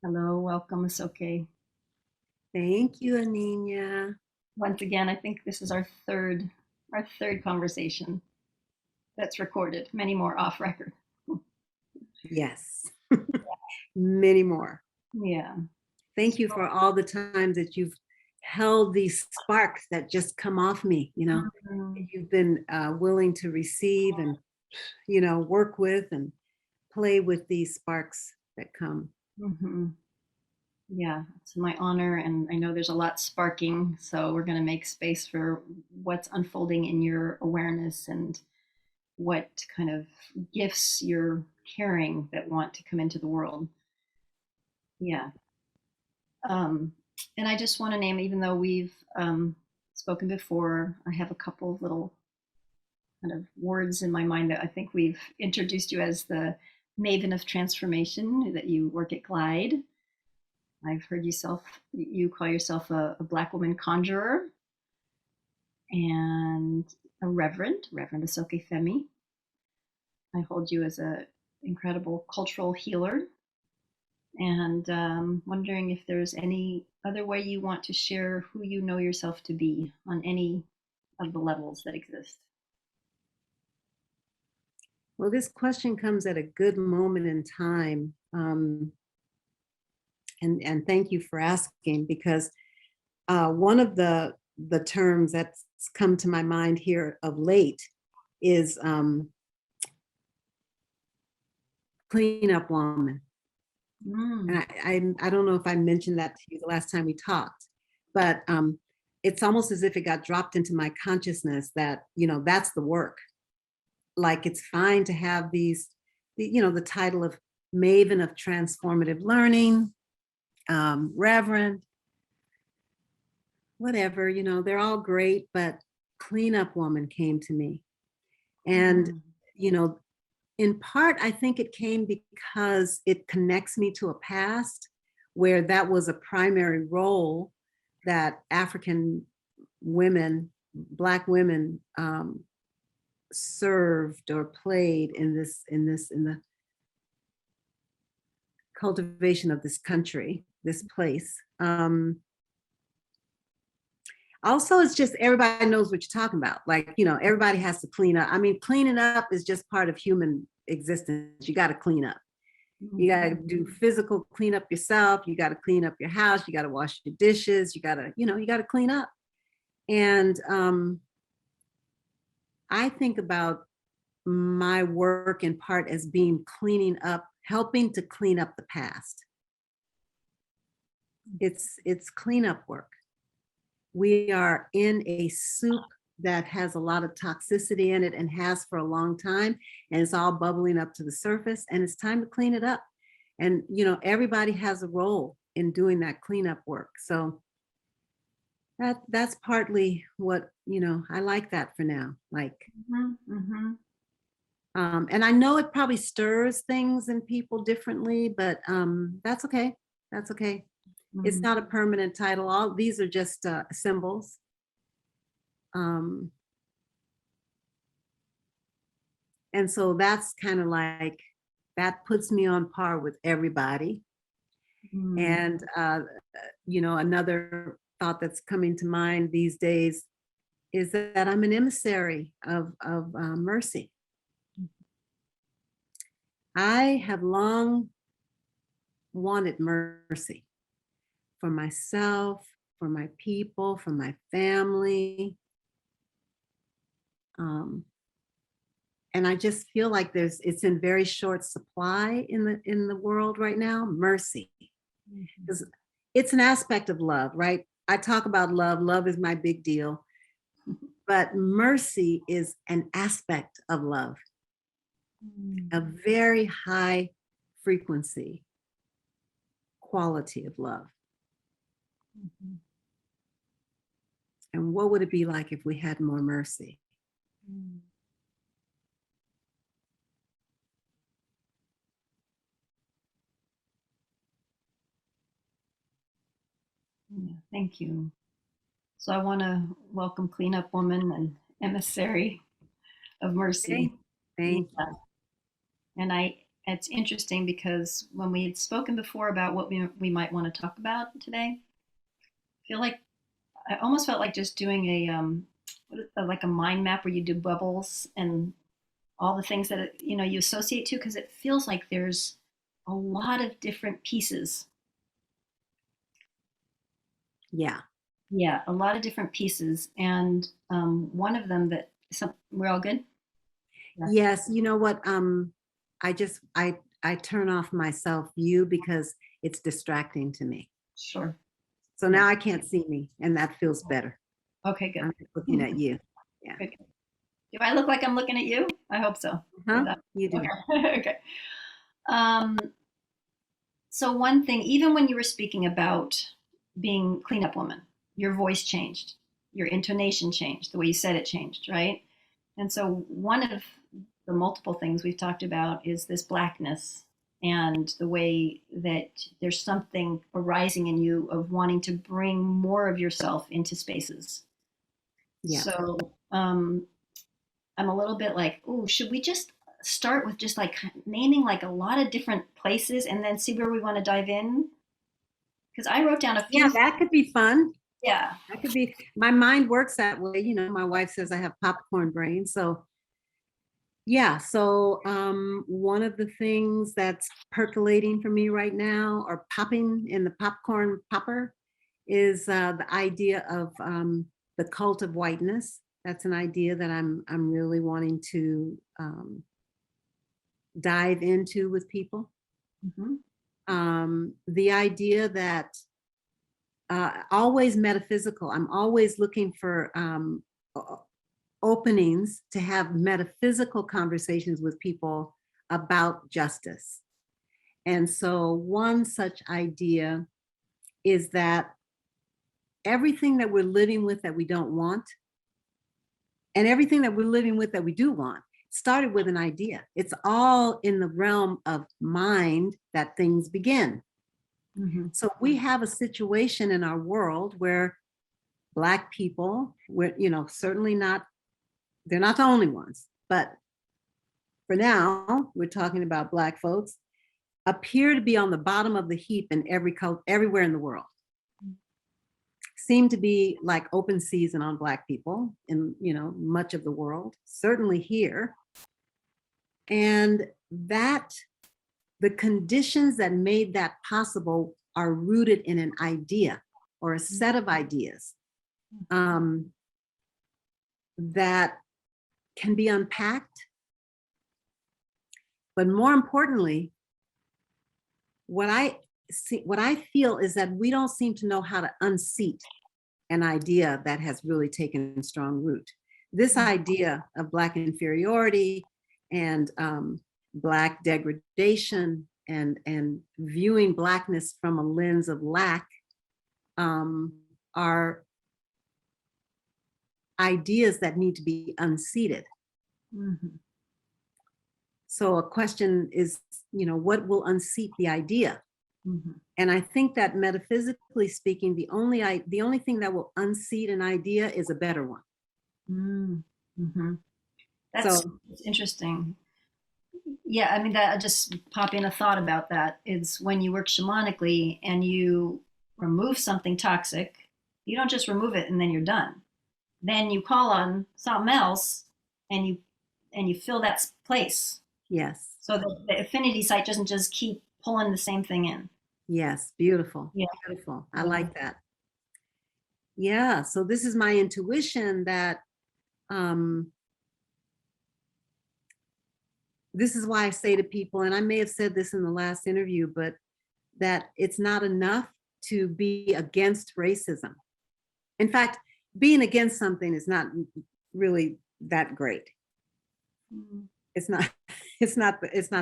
Hello, welcome, Isoke. Thank you, Anina. Once again, I think this is our third conversation that's recorded. Many more off record. Yes, many more. Yeah. Thank you for all the times that you've held these sparks that just come off me. Mhm. You've been willing to receive and, work with and play with these sparks that come. Mhm. Yeah, it's my honor, and I know there's a lot sparking, so we're going to make space for what's unfolding in your awareness and what kind of gifts you're carrying that want to come into the world. Yeah. Um, and I just want to name, even though we've spoken before, I have a couple of little kind of words in my mind that I think we've introduced you as the maven of transformation, that you work at Glide. I've heard you call yourself a Black woman conjurer and a Reverend Isoke Femi. I hold you as a incredible cultural healer, and wondering if there's any other way you want to share who you know yourself to be on any of the levels that exist. Well, this question comes at a good moment in time. And thank you for asking, because one of the terms that's come to my mind here of late is cleanup woman. Mm. And I don't know if I mentioned that to you the last time we talked, but it's almost as if it got dropped into my consciousness that, that's the work. Like, it's fine to have the title of Maven of Transformative Learning, Reverend, whatever, they're all great, but cleanup woman came to me. And, Mm. you know, in part, I think it came because it connects me to a past where that was a primary role that African women, Black women, served or played in the cultivation of this country, this place. Also, it's just everybody knows what you're talking about. Like, everybody has to clean up. I mean, cleaning up is just part of human existence. You got to clean up. You got to do physical cleanup yourself. You got to clean up your house. You got to wash your dishes. You got to clean up. And I think about my work in part as being cleaning up, helping to clean up the past. It's cleanup work. We are in a soup that has a lot of toxicity in it and has for a long time, and it's all bubbling up to the surface, and it's time to clean it up. And everybody has a role in doing that cleanup work. So that's partly what I like that for now. Like, and I know it probably stirs things in people differently, but that's okay. That's okay. It's not a permanent title. All these are just symbols. And so that's kind of like, that puts me on par with everybody. And, another thought that's coming to mind these days is that I'm an emissary of mercy. I have long wanted mercy for myself, for my people, for my family. And I just feel like it's in very short supply in the world right now, mercy. Because it's an aspect of love, right? I talk about love. Love is my big deal. But mercy is an aspect of love, a very high frequency quality of love. And what would it be like if we had more mercy? Yeah, thank you. So I want to welcome Cleanup Woman and Emissary of Mercy. Thank you. And It's interesting because when we had spoken before about what we might want to talk about today, I feel like I almost felt like just doing like a mind map where you do bubbles and all the things that you associate to, because it feels like there's a lot of different pieces. Yeah. Yeah, a lot of different pieces, and one of them that we're all good. Yeah, Yes. You know what? I turn off my self view because it's distracting to me. sure. So Yeah. now I can't see me, and that feels better. Okay, good. I'm just looking at you. Yeah. Good. Do I look like I'm looking at you? I hope so. Huh? That- You do. Okay. Okay. Um, so one thing, even when you were speaking about being cleanup woman, your voice changed, your intonation changed, the way you said it changed, right? And so one of the multiple things we've talked about is this blackness and the way that there's something arising in you of wanting to bring more of yourself into spaces. Yeah. So I'm a little bit like, oh, should we just start with just like naming like a lot of different places and then see where we want to dive in? Because I wrote down a Yeah, few. that could be fun. Yeah. That could be, my mind works that way. You know, my wife says I have popcorn brain. So yeah, so one of the things that's percolating for me right now, or popping in the popcorn popper, is the idea of the cult of whiteness. That's an idea that I'm really wanting to dive into with people. Hmm. The idea that always metaphysical. I'm always looking for openings to have metaphysical conversations with people about justice. And so, one such idea is that everything that we're living with that we don't want, and everything that we're living with that we do want, started with an idea. It's all in the realm of mind that things begin. Hmm. So, we have a situation in our world where Black people, certainly not, they're not the only ones, but for now, we're talking about Black folks, appear to be on the bottom of the heap in everywhere in the world. Seem to be like open season on Black people in much of the world, certainly here. And that the conditions that made that possible are rooted in an idea or a set of ideas um, that can be unpacked. But more importantly, what I feel is that we don't seem to know how to unseat an idea that has really taken strong root. This idea of Black inferiority and Black degradation and viewing Blackness from a lens of lack are ideas that need to be unseated. Hmm. So a question is, what will unseat the idea? Hmm. And I think that metaphysically speaking, the only thing that will unseat an idea is a better one. Hmm. That's So interesting. Yeah, I mean that just pop in a thought about that is when you work shamanically and you remove something toxic, you don't just remove it and then you're done. Then you call on something else and you fill that place. yes, So the affinity site doesn't just keep pulling the same thing in. yes, beautiful, Yeah. beautiful. I Yeah. like that. Yeah. So this is my intuition that um, this is why I say to people, and I may have said this in the last interview, but that it's not enough to be against racism. In fact, being against something is not really that great. Mhm. It's not, it's not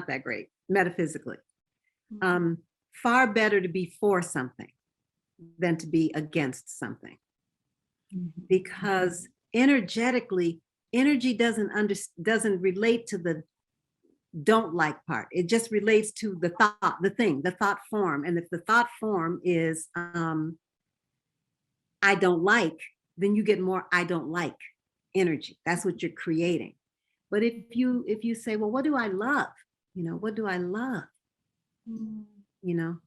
that great metaphysically. Mhm. Far better to be for something than to be against something. Mhm. Because energetically, energy doesn't relate to the don't like part. It just relates to the thought, the thought form. And if the thought form is I don't like, then you get more I don't like energy. That's what you're creating. But if you say, well, what do I love? You know, what do I love? Mm. You know,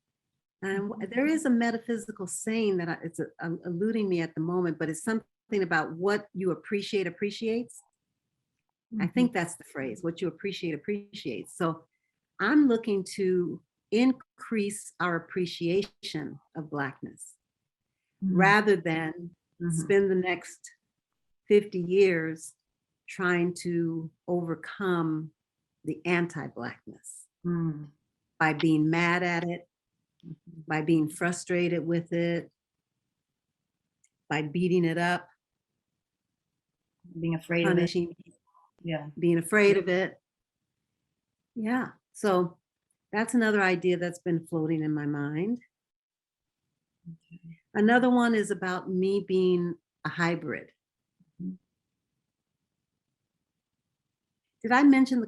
and Mhm. there is a metaphysical saying that it's eluding me at the moment, but it's something about what you appreciate appreciates. I Mhm. think that's the phrase, what you appreciate appreciates. So I'm looking to increase our appreciation of Blackness Mhm. rather than Mhm. spend the next 50 years trying to overcome the anti-Blackness Mm. by being mad at it, Mhm. by being frustrated with it, by beating it up, Being afraid of it. punishing, Yeah. being afraid of it. Yeah. So that's another idea that's been floating in my mind. Okay. Another one is about me being a hybrid. Mhm. Did I mention the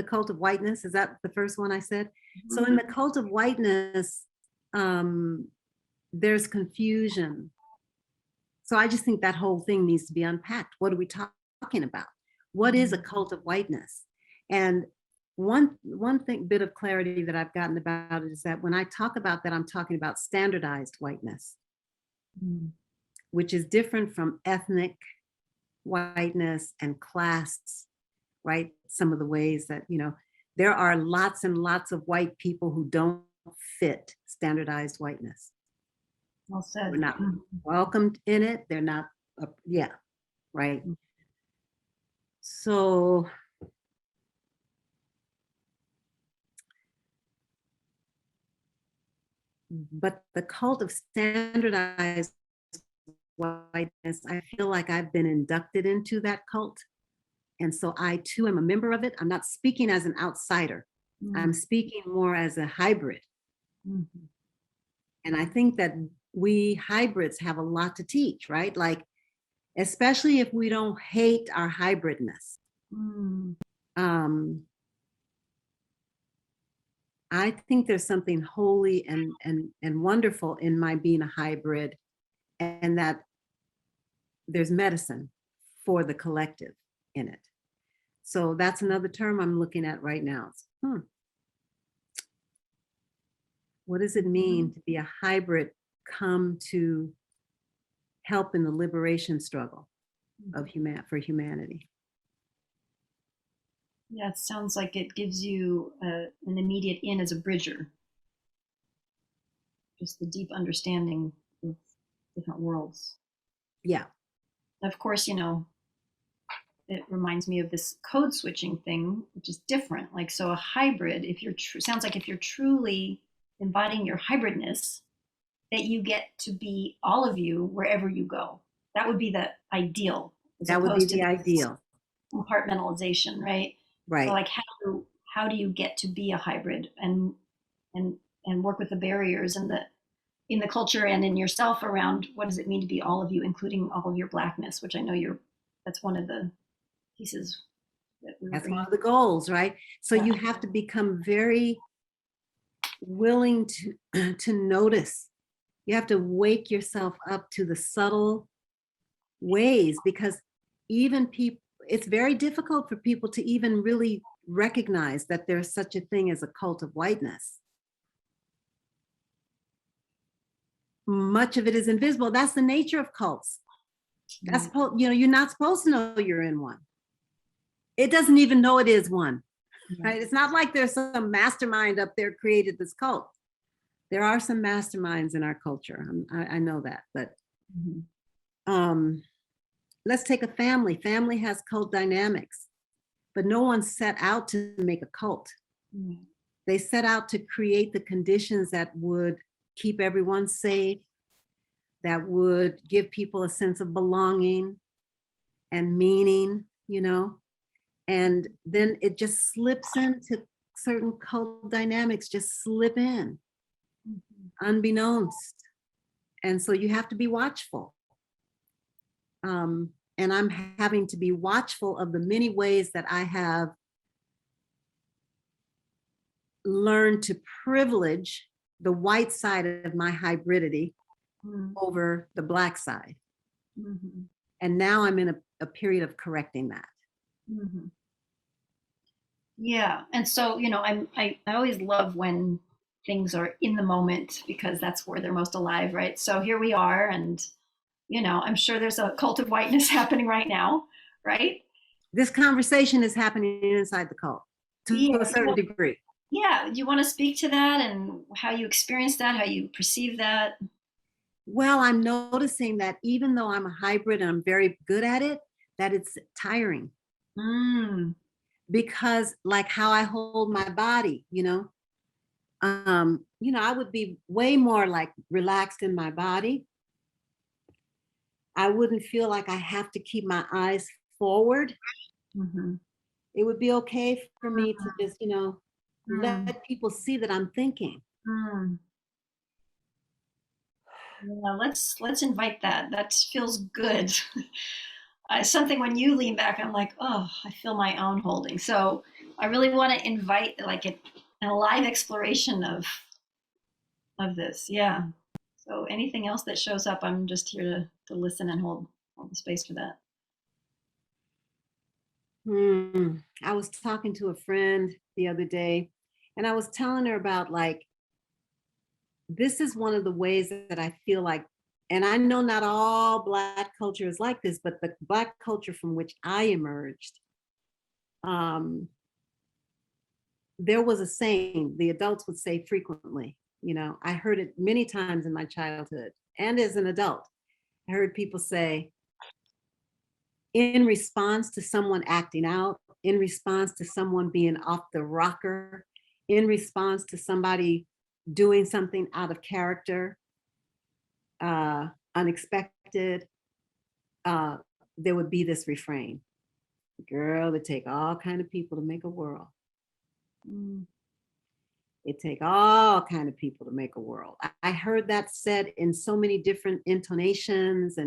cult of whiteness? Is that the first one I said? So in the cult of whiteness, um, there's confusion. So I just think that whole thing needs to be unpacked. What are we talking about? What is a cult of whiteness? And one thing, bit of clarity that I've gotten about it is that when I talk about that, I'm talking about standardized whiteness, Mm. which is different from ethnic whiteness and class, right? Some of the ways that, there are lots and lots of white people who don't fit standardized whiteness. Well We're said. not Mhm. welcomed in it. They're not, yeah, right. So, but the cult of standardized whiteness, I feel like I've been inducted into that cult. And so I too am a member of it. I'm not speaking as an outsider, I'm Mm. speaking more as a hybrid. Mhm. And I think that we hybrids have a lot to teach, right? Like, especially if we don't hate our hybridness. Mm. Um, I think there's something holy and wonderful in my being a hybrid, and that there's medicine for the collective in it. So that's another term I'm looking at right now. What does it mean to be a hybrid come to help in the liberation struggle of for humanity? Yeah, it sounds like it gives you an immediate in as a bridger, just the deep understanding of different worlds. Yeah, Of course, it reminds me of this code switching thing, which is different. Like, so a hybrid, if you're sounds like if you're truly embodying your hybridness, that you get to be all of you wherever you go. That would be the ideal, as that would be opposed to the this ideal, compartmentalization, right? So right? like how do you get to be a hybrid and and work with the barriers and the in the culture and in yourself around what does it mean to be all of you, including all of your blackness, which I know that's one of the pieces that we were That's one bringing. of the goals, right? So Yeah. you have to become very willing to to notice. You have to wake yourself up to the subtle ways, because even people, it's very difficult for people to even really recognize that there's such a thing as a cult of whiteness. Much of it is invisible. That's the nature of cults. That's, Right. you're not supposed to know you're in one. It doesn't even know it is one, Yeah. right? It's not like there's some mastermind up there created this cult. There are some masterminds in our culture. I know that, but Mhm. um, let's take a family. Family has cult dynamics, but no one set out to make a cult. Mhm. They set out to create the conditions that would keep everyone safe, that would give people a sense of belonging and meaning, and then it just slips into certain cult dynamics, just slip in Mhm. unbeknownst. And so you have to be watchful. And I'm having to be watchful of the many ways that I have learned to privilege the white side of my hybridity Mhm. over the black side. Mhm. And now I'm in a period of correcting that. Mhm. Yeah. And so, I always love when things are in the moment because that's where they're most alive, right? So here we are, and I'm sure there's a cult of whiteness happening right now, right? This conversation is happening inside the cult to Yeah. a certain degree. Yeah. Do you want to speak to that and how you experience that, how you perceive that? Well, I'm noticing that even though I'm a hybrid and I'm very good at it, that it's tiring Mm. because like how I hold my body, I would be way more like relaxed in my body. I wouldn't feel like I have to keep my eyes forward. Mm-hmm. It would be okay for me to just, Mm. let people see that I'm thinking. Mm. Yeah, let's invite that. That feels good. Something when you lean back, I'm like, oh, I feel my own holding. So I really want to invite like a live exploration of this. Yeah. So anything else that shows up, I'm just here to listen and hold the space for that. I was talking to a friend the other day and I was telling her about like, this is one of the ways that I feel like, and I know not all Black culture is like this, but the Black culture from which I emerged, um, there was a saying the adults would say frequently. I heard it many times in my childhood and as an adult. I heard people say, in response to someone acting out, in response to someone being off the rocker, in response to somebody doing something out of character, unexpected, uh, there would be this refrain, girl, it take all kind of people to make a world. Mm. It take all kind of people to make a world. I heard that said in so many different intonations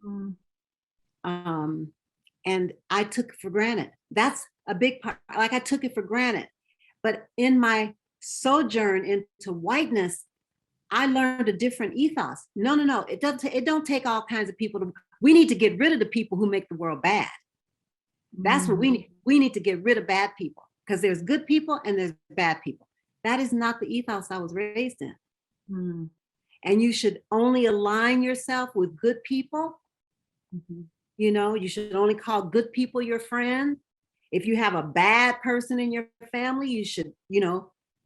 Mm. um, and I took it for granted. That's a big part. Like I took it for granted. But in my sojourn into whiteness, I learned a different ethos. No, no, no. It don't take all kinds of people to. We need to get rid of the people who make the world bad. That's what we Mm. need. We need to get rid of bad people because there's good people and there's bad people. That is not the ethos I was raised in. Mm. And you should only align yourself with good people. Mm-hmm. You should only call good people your friend. If you have a bad person in your family, you should,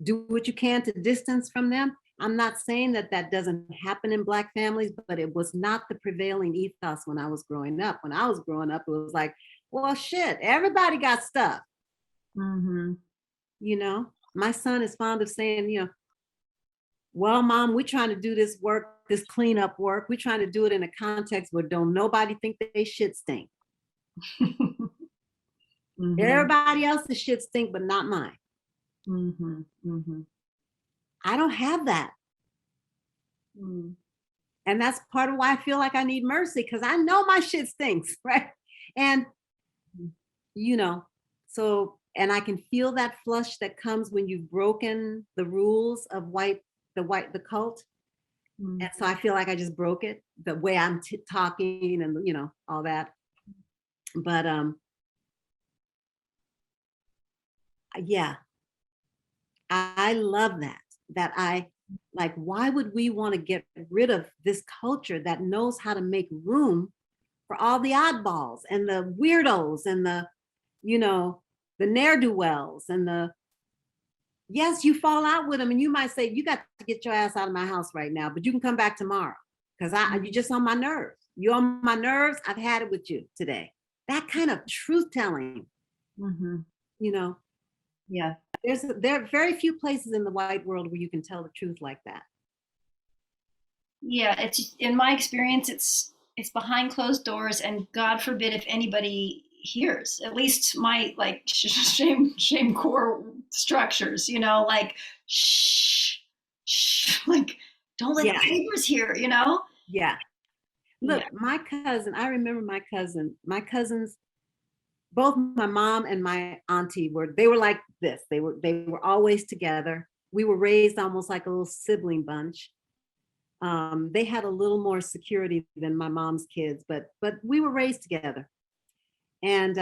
do what you can to distance from them. I'm not saying that that doesn't happen in Black families, but it was not the prevailing ethos when I was growing up. When I was growing up, it was like, well, shit, everybody got stuff. Mm-hmm. My son is fond of saying, well, mom, we're trying to do this work, this cleanup work. We're trying to do it in a context where don't nobody think that they shit stink. Mm-hmm. Everybody else's shit stink, but not mine. Mm-hmm. Mm-hmm. I don't have that. Mm. And that's part of why I feel like I need mercy because I know my shit stinks, right? And, you know, and I can feel that flush that comes when you've broken the rules of the cult. Mm. And so I feel like I just broke it, the way I'm talking and, all that. But yeah, I love that I like, why would we want to get rid of this culture that knows how to make room for all the oddballs and the weirdos and you know, the ne'er-do-wells and yes, you fall out with them and you might say, you got to get your ass out of my house right now, but you can come back tomorrow because you're just on my nerves. You're on my nerves. I've had it with you today. That kind of truth telling, Mm-hmm. you know, Yeah. there are very few places in the white world where you can tell the truth like that. Yeah, it's in my experience, it's behind closed doors, and God forbid if anybody hears. At least my like shame core structures, like shh, shh, like don't let Yeah, the neighbors hear. yeah. Yeah. Look, I remember my cousins, both my mom and my auntie they were like this. They were always together. We were raised almost like a little sibling bunch. They had a little more security than my mom's kids, but we were raised together. And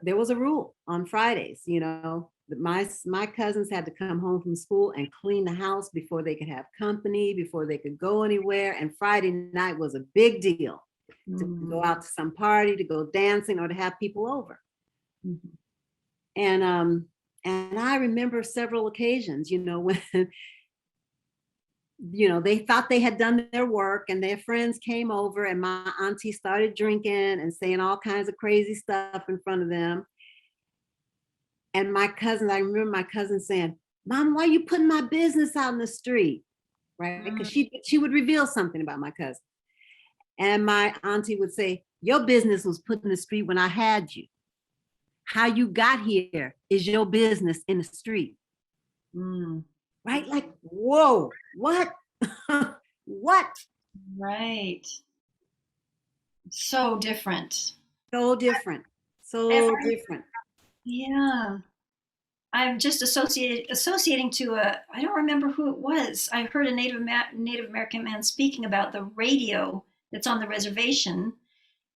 there was a rule on Fridays, you know, that my cousins had to come home from school and clean the house before they could have company, before they could go anywhere. And Friday night was a big deal to go out to some party, to go dancing, or to have people over. Mhm. And I remember several occasions, you know, when you know, they thought they had done their work and their friends came over and my auntie started drinking and saying all kinds of crazy stuff in front of them. And my cousin, I remember my cousin saying, "Mom, why are you putting my business out in the street?" Right? Because she would reveal something about my cousin. And my auntie would say, "Your business was put in the street when I had you. How you got here is your business in the street." Mm. Right? Like, whoa, what? What? Right. So different. So different. So Every, different. yeah. I'm just associating to a, I don't remember who it was. I heard a Native American man speaking about the radio that's on the reservation,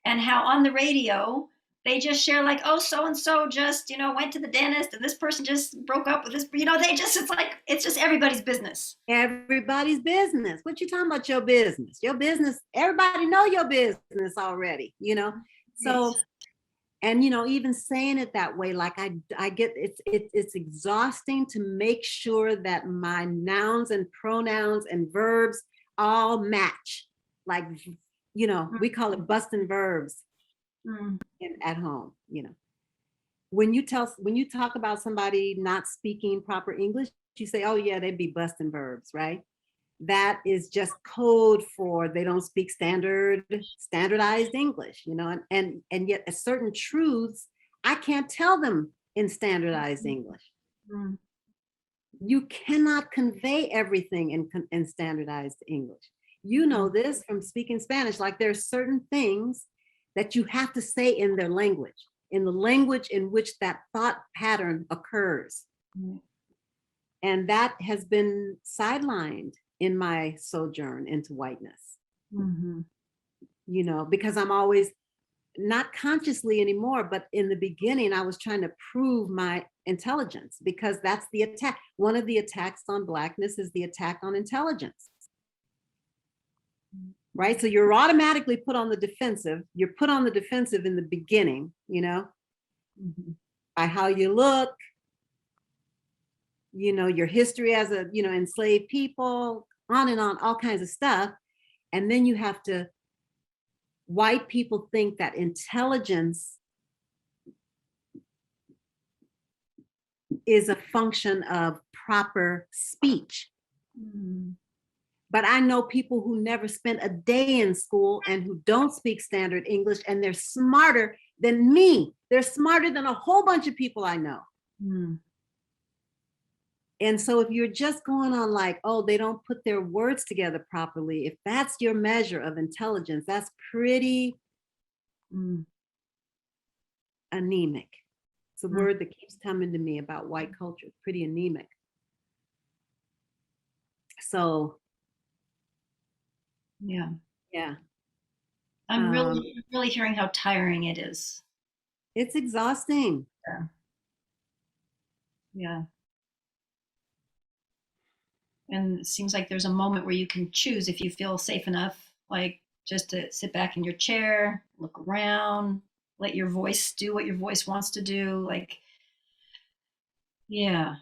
and how on the radio they just share like, oh, so and so just, you know, went to the dentist and this person just broke up with this, you know, they just, it's like, it's just everybody's business. Everybody's business. What you talking about? Your business. Your business. Everybody know your business already, you know? So, and you know, even saying it that way, like I get it's exhausting to make sure that my nouns and pronouns and verbs all match. Like, you know, we call it busting verbs Mm. at home, you know. When you talk about somebody not speaking proper English, you say, "Oh yeah, they'd be busting verbs," right? That is just code for they don't speak standardized English, you know, and yet certain truths I can't tell them in standardized English. Mm. You cannot convey everything in standardized English. You know this from speaking Spanish, like there's certain things that you have to say in their language, in the language in which that thought pattern occurs. Mm. And that has been sidelined in my sojourn into whiteness, Mm-hmm. you know, because I'm always not consciously anymore, but in the beginning, I was trying to prove my intelligence because that's the attack. One of the attacks on Blackness is the attack on intelligence, right? So you're automatically put on the defensive. You're put on the defensive in the beginning, you know, Mm-hmm. by how you look, you know, your history as a, you know, enslaved people, on and on, all kinds of stuff. And then you have to, white people think that intelligence is a function of proper speech. Mm-hmm. But I know people who never spent a day in school and who don't speak standard English, and they're smarter than me. They're smarter than a whole bunch of people I know. Mm. And so if you're just going on like, oh, they don't put their words together properly, if that's your measure of intelligence, that's pretty Mm. anemic. It's a Mm. word that keeps coming to me about white culture, pretty anemic. So Yeah. yeah, I'm really hearing how tiring it is. it's exhausting. Yeah. Yeah. And it seems like there's a moment where you can choose if you feel safe enough, like just to sit back in your chair, look around, let your voice do what your voice wants to do. Like, yeah.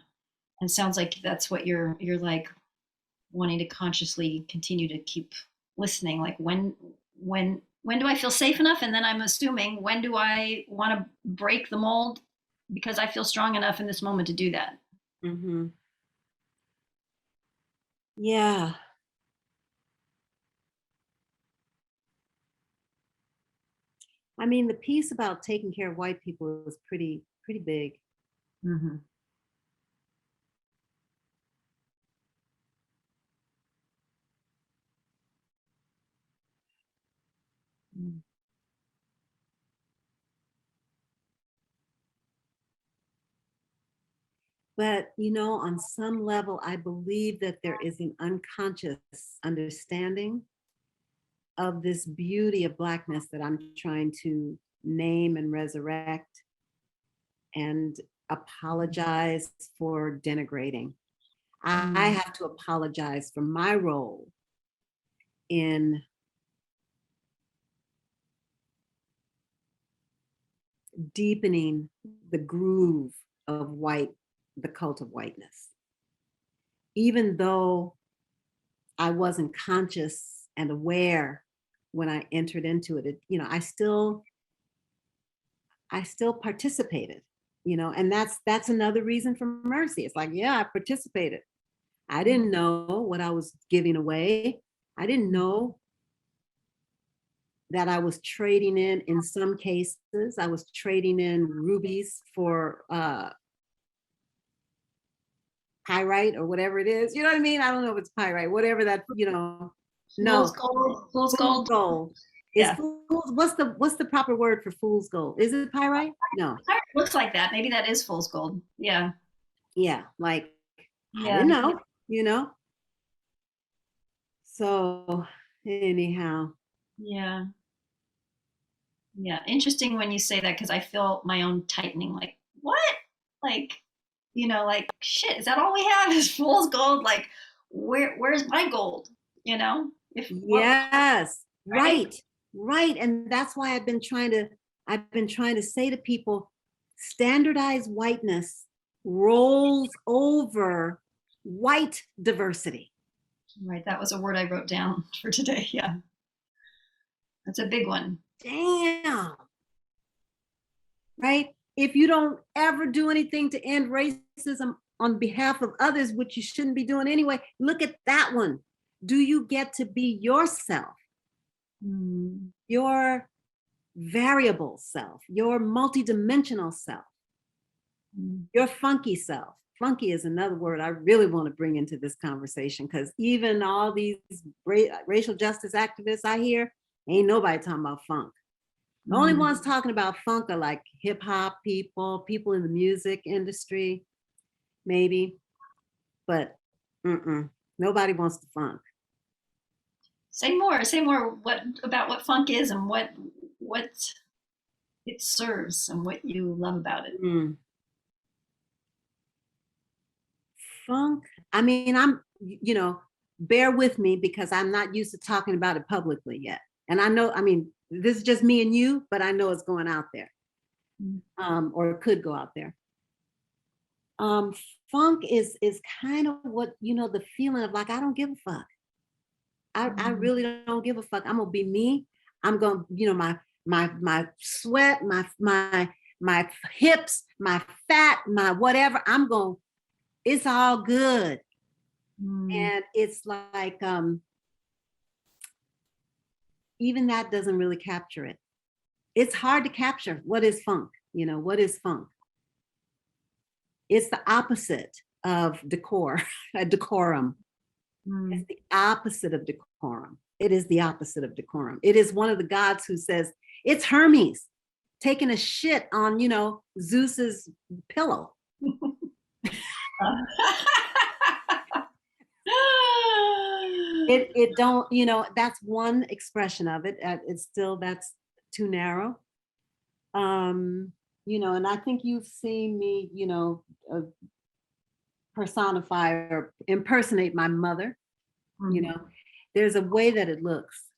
And it sounds like that's what you're like wanting to consciously continue to keep listening. Like when do I feel safe enough? And then I'm assuming when do I want to break the mold because I feel strong enough in this moment to do that. Mm-hmm. Yeah. I mean, the piece about taking care of white people is pretty big. Mm-hmm. Mm. But, you know, on some level, I believe that there is an unconscious understanding of this beauty of Blackness that I'm trying to name and resurrect and apologize for denigrating. I have to apologize for my role in deepening the groove of the cult of whiteness. Even though I wasn't conscious and aware when I entered into it, I still participated, and that's another reason for mercy. It's like, yeah, I participated. I didn't know what I was giving away. I didn't know that I was trading in some cases, I was trading in rubies for pyrite or whatever it is. You know what I mean? I don't know if it's pyrite, whatever that, Fool's gold. Fool's gold. Gold. Yeah. What's the proper word for fool's gold? Is it pyrite? No. Looks like that. Maybe that is fool's gold. Yeah. Yeah. Like, Yeah. I didn't know, So anyhow. Yeah. Yeah. Interesting when you say that, because I feel my own tightening. Like, what? Like, like, shit, is that all we have is fool's gold? Like, where's my gold? Yes. Right. And that's why I've been trying to say to people, standardized whiteness rolls over white diversity. Right. That was a word I wrote down for today. Yeah. That's a big one. Damn. Right? If you don't ever do anything to end racism on behalf of others, which you shouldn't be doing anyway, look at that one. Do you get to be yourself? Your variable self, your multidimensional self, your funky self. Funky is another word I really want to bring into this conversation, because even all these racial justice activists I hear, ain't nobody talking about funk. The only ones talking about funk are like hip hop people in the music industry, maybe, but nobody wants the funk. Say more. What about what funk is and what it serves and what you love about it? Funk. I mean, bear with me because I'm not used to talking about it publicly yet. And I know, this is just me and you, but I know it's going out there, or it could go out there. Funk is kind of what, the feeling of like, I don't give a fuck. I really don't give a fuck. I'm gonna be me. I'm gonna, my sweat, my hips, my fat, my whatever. It's all good. And it's like, even that doesn't really capture it. It's hard to capture. What is funk? What is funk? It's the opposite of decorum. It's the opposite of decorum. It is the opposite of decorum. It is one of the gods who says, it's Hermes taking a shit on, Zeus's pillow. It don't, that's one expression of it. It's still, that's too narrow. And I think you've seen me, personify or impersonate my mother. There's a way that it looks.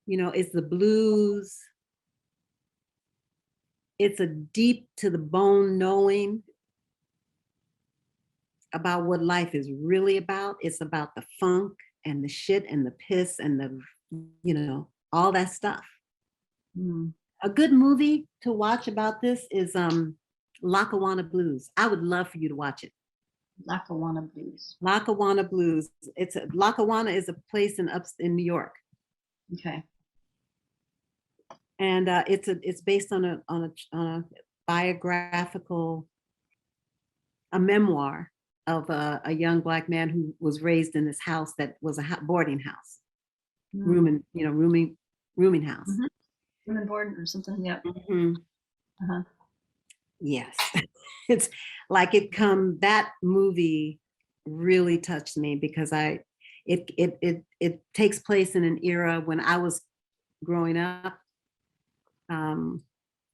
It's the blues. It's a deep to the bone knowing about what life is really about. It's about the funk and the shit and the piss and the, all that stuff. A good movie to watch about this is Lackawanna Blues. I would love for you to watch it. Lackawanna Blues. Lackawanna Blues. Lackawanna is a place in New York. Okay. And it's based on a biographical, a memoir of a young Black man who was raised in this house that was a boarding house, rooming house. Room and board or something. Yep. Yes. It's like that movie really touched me because It takes place in an era when I was growing up,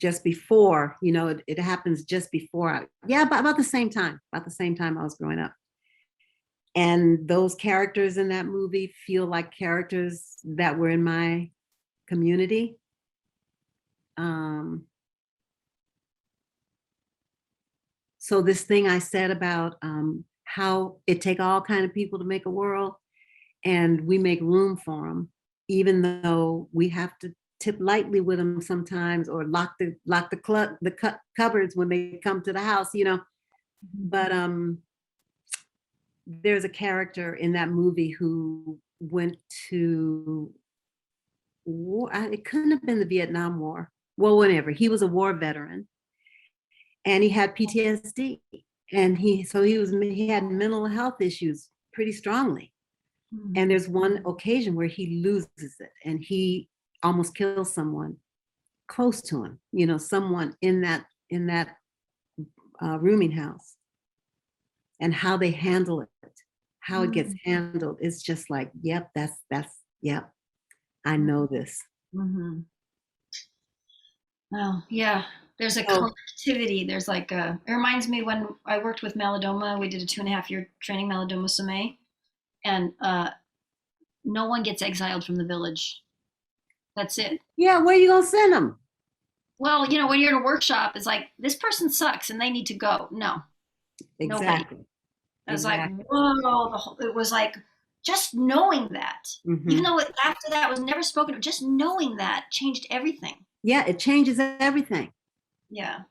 just before, it happens just before about the same time, I was growing up. And those characters in that movie feel like characters that were in my community. So this thing I said about how it take all kind of people to make a world, and we make room for them, even though we have to tip lightly with them sometimes, or lock the cupboards when they come to the house, But there's a character in that movie who went to war. It couldn't have been the Vietnam War. Well, whenever he was a war veteran, and he had PTSD, and he had mental health issues pretty strongly. And there's one occasion where he loses it, and he almost kills someone close to him, someone in that rooming house. And how they handle it, how it gets handled, it's just like, yep, yep, I know this. Well, yeah, there's a collectivity. There's like it reminds me when I worked with Malidoma, we did a 2.5-year training, Malidoma Sommet, and no one gets exiled from the village. That's it. Yeah, where are you gonna send them? Well, when you're in a workshop, it's like, this person sucks and they need to go. No, exactly. Nobody. I was like, whoa, it was like, just knowing that, even though after that was never spoken, just knowing that changed everything. Yeah, it changes everything. Yeah.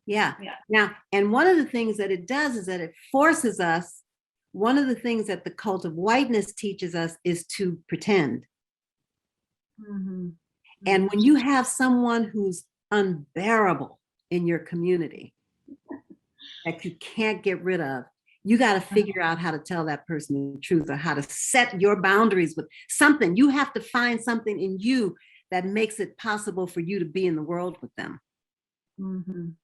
Now, and one of the things that it does is that it forces us, one of the things that the cult of whiteness teaches us is to pretend. And when you have someone who's unbearable in your community that you can't get rid of, you got to figure out how to tell that person the truth, or how to set your boundaries with something. You have to find something in you that makes it possible for you to be in the world with them. And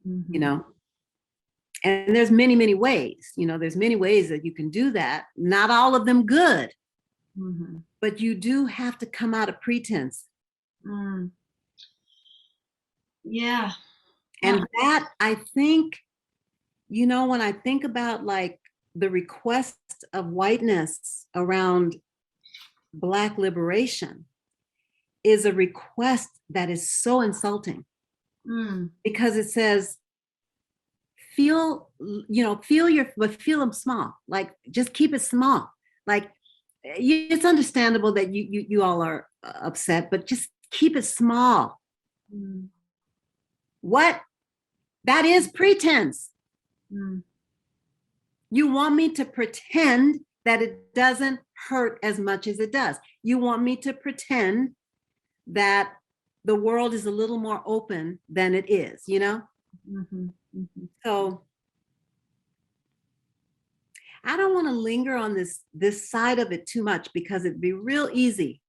there's many, many ways, there's many ways that you can do that. Not all of them good, but you do have to come out of pretense. Yeah. And that, I think, when I think about like the request of whiteness around Black liberation, is a request that is so insulting, because it says, feel them small, like just keep it small. Like, it's understandable that you all are upset, but just keep it small. What? That is pretense. You want me to pretend that it doesn't hurt as much as it does. You want me to pretend that the world is a little more open than it is, So I don't want to linger on this side of it too much, because it'd be real easy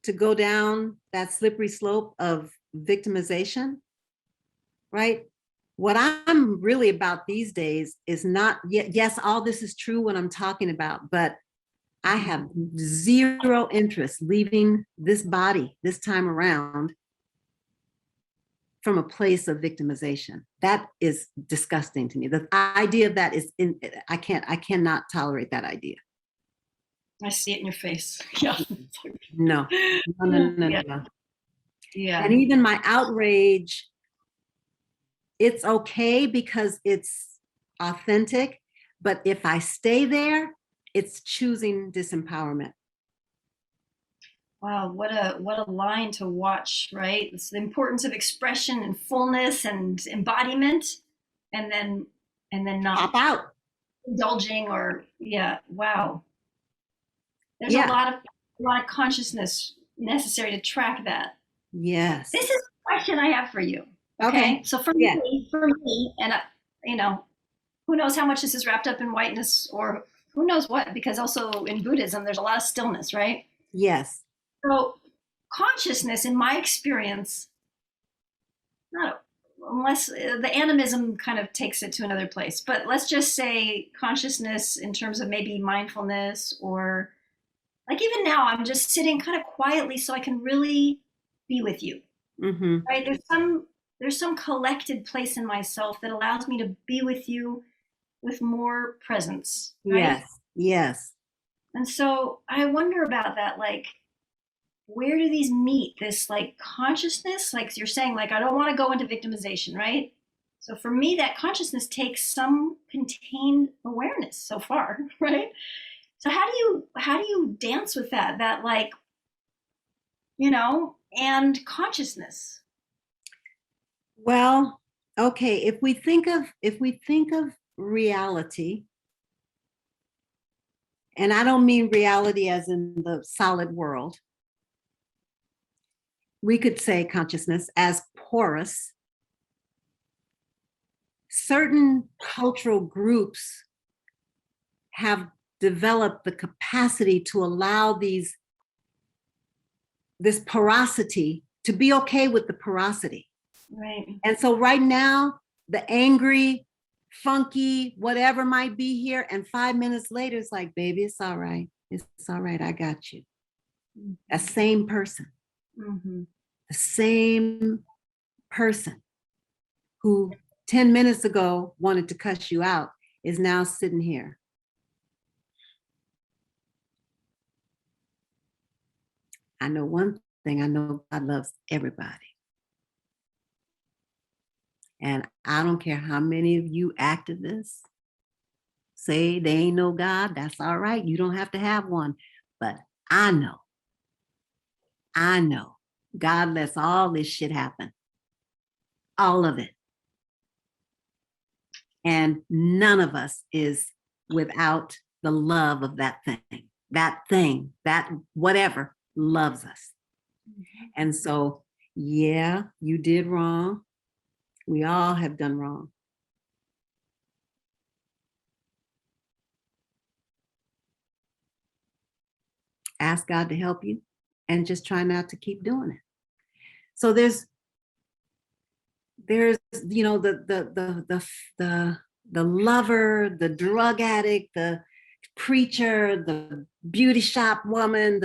to go down that slippery slope of victimization, right? What I'm really about these days is not, yes, all this is true what I'm talking about, but I have zero interest leaving this body this time around from a place of victimization. That is disgusting to me. The idea of that is, I cannot tolerate that idea. I see it in your face. Yeah. No. Yeah. And even my outrage, it's okay because it's authentic, but if I stay there, it's choosing disempowerment. Wow, what a line to watch, right? It's the importance of expression and fullness and embodiment, and then not pop out, indulging, or wow. There's a lot of consciousness necessary to track that. Yes. This is a question I have for you. Okay. So for me, and who knows how much this is wrapped up in whiteness, or who knows what, because also in Buddhism, there's a lot of stillness, right? Yes. So consciousness, in my experience, unless the animism kind of takes it to another place, but let's just say consciousness in terms of maybe mindfulness or like even now, I'm just sitting kind of quietly so I can really be with you, Mm-hmm. right? There's some collected place in myself that allows me to be with you with more presence, right? Yes. Yes. And so I wonder about that, like, where do these meet? This like consciousness, like you're saying, like I don't want to go into victimization, right? So for me, that consciousness takes some contained awareness so far, right? So how do you dance with that? That like, and consciousness. Well, okay, if we think of reality, and I don't mean reality as in the solid world, we could say consciousness as porous. Certain cultural groups have developed the capacity to allow this porosity, to be okay with the porosity. Right. And so right now, the angry, funky, whatever might be here, and 5 minutes later, it's like, baby, it's all right. It's all right. I got you. That same person, Mm-hmm. the same person who 10 minutes ago wanted to cuss you out is now sitting here. I know one thing, I know God loves everybody. And I don't care how many of you activists say they ain't no God, that's all right. You don't have to have one. But I know God lets all this shit happen, all of it. And none of us is without the love of that thing, that whatever loves us. And so, yeah, you did wrong. We all have done wrong. Ask God to help you and just try not to keep doing it. So there's the lover, the drug addict, the preacher, the beauty shop woman,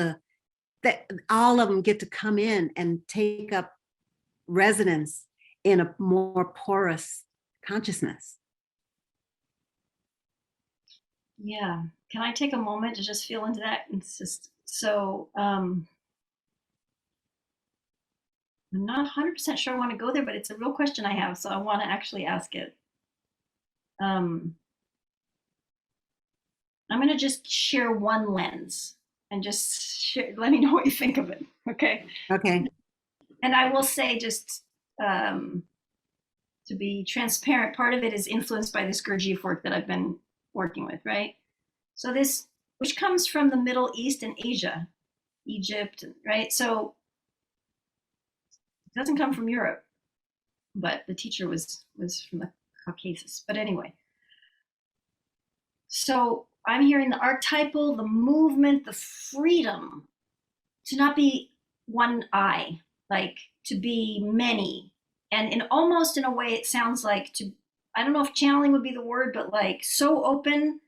that all of them get to come in and take up residence in a more porous consciousness. Yeah. Can I take a moment to just feel into that? It's just so I'm not 100% sure I want to go there, but it's a real question I have, so I want to actually ask it. Um, I'm going to just share one lens and just let me know what you think of it. Okay. Okay. And I will say, just um, to be transparent, part of it is influenced by this Gurdjieff work that I've been working with, right? So this, which comes from the Middle East and Asia, Egypt, right? So it doesn't come from Europe, but the teacher was from the Caucasus. But anyway, so I'm hearing the archetypal, the movement, the freedom to not be one I, like to be many. And in almost in a way, it sounds like to, I don't know if channeling would be the word, but like so open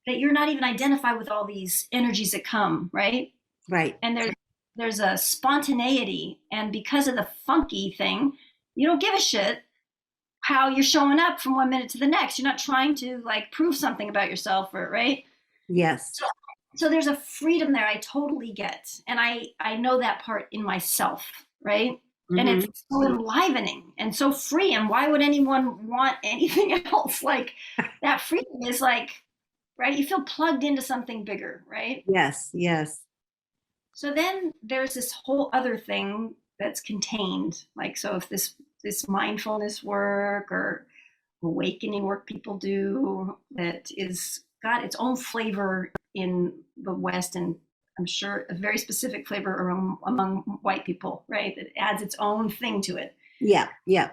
that you're not even identified with all these energies that come, right? Right. And there's a spontaneity. And because of the funky thing, you don't give a shit how you're showing up from 1 minute to the next. You're not trying to like prove something about yourself, or right. Yes. So there's a freedom there I totally get, and I know that part in myself, right? And Mm-hmm. it's so enlivening and so free, and why would anyone want anything else? Like that freedom is like, right, you feel plugged into something bigger, right? Yes. Yes. So then there's this whole other thing that's contained, like, so if this mindfulness work or awakening work people do that is got its own flavor in the West, and I'm sure a very specific flavor among white people, right? That adds its own thing to it. Yeah. Yeah.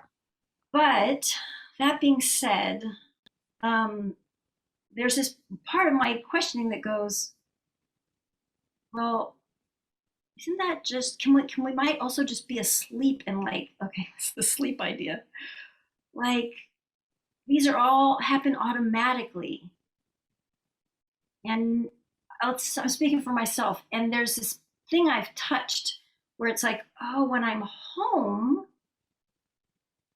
But that being said, um, there's this part of my questioning that goes, well, isn't that just can we might also just be asleep and like, okay, it's the sleep idea. Like these are all happen automatically. And I'm speaking for myself, and there's this thing I've touched where it's like, oh, when I'm home,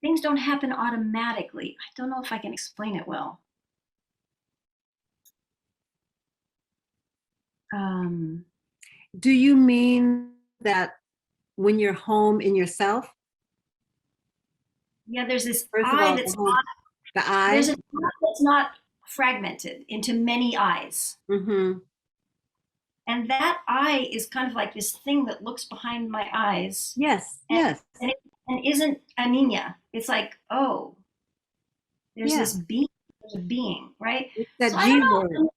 things don't happen automatically. I don't know if I can explain it well. Um, Do you mean that when you're home in yourself? yeah, there's this First of eye all, that's the there's eye. an eye that's not fragmented into many eyes. Mm-hmm. And that eye is kind of like this thing that looks behind my eyes Yes, and, yes, and isn't anemia. It's like, oh, there's yeah. this being, there's a being, right? It's So that I G don't word. know.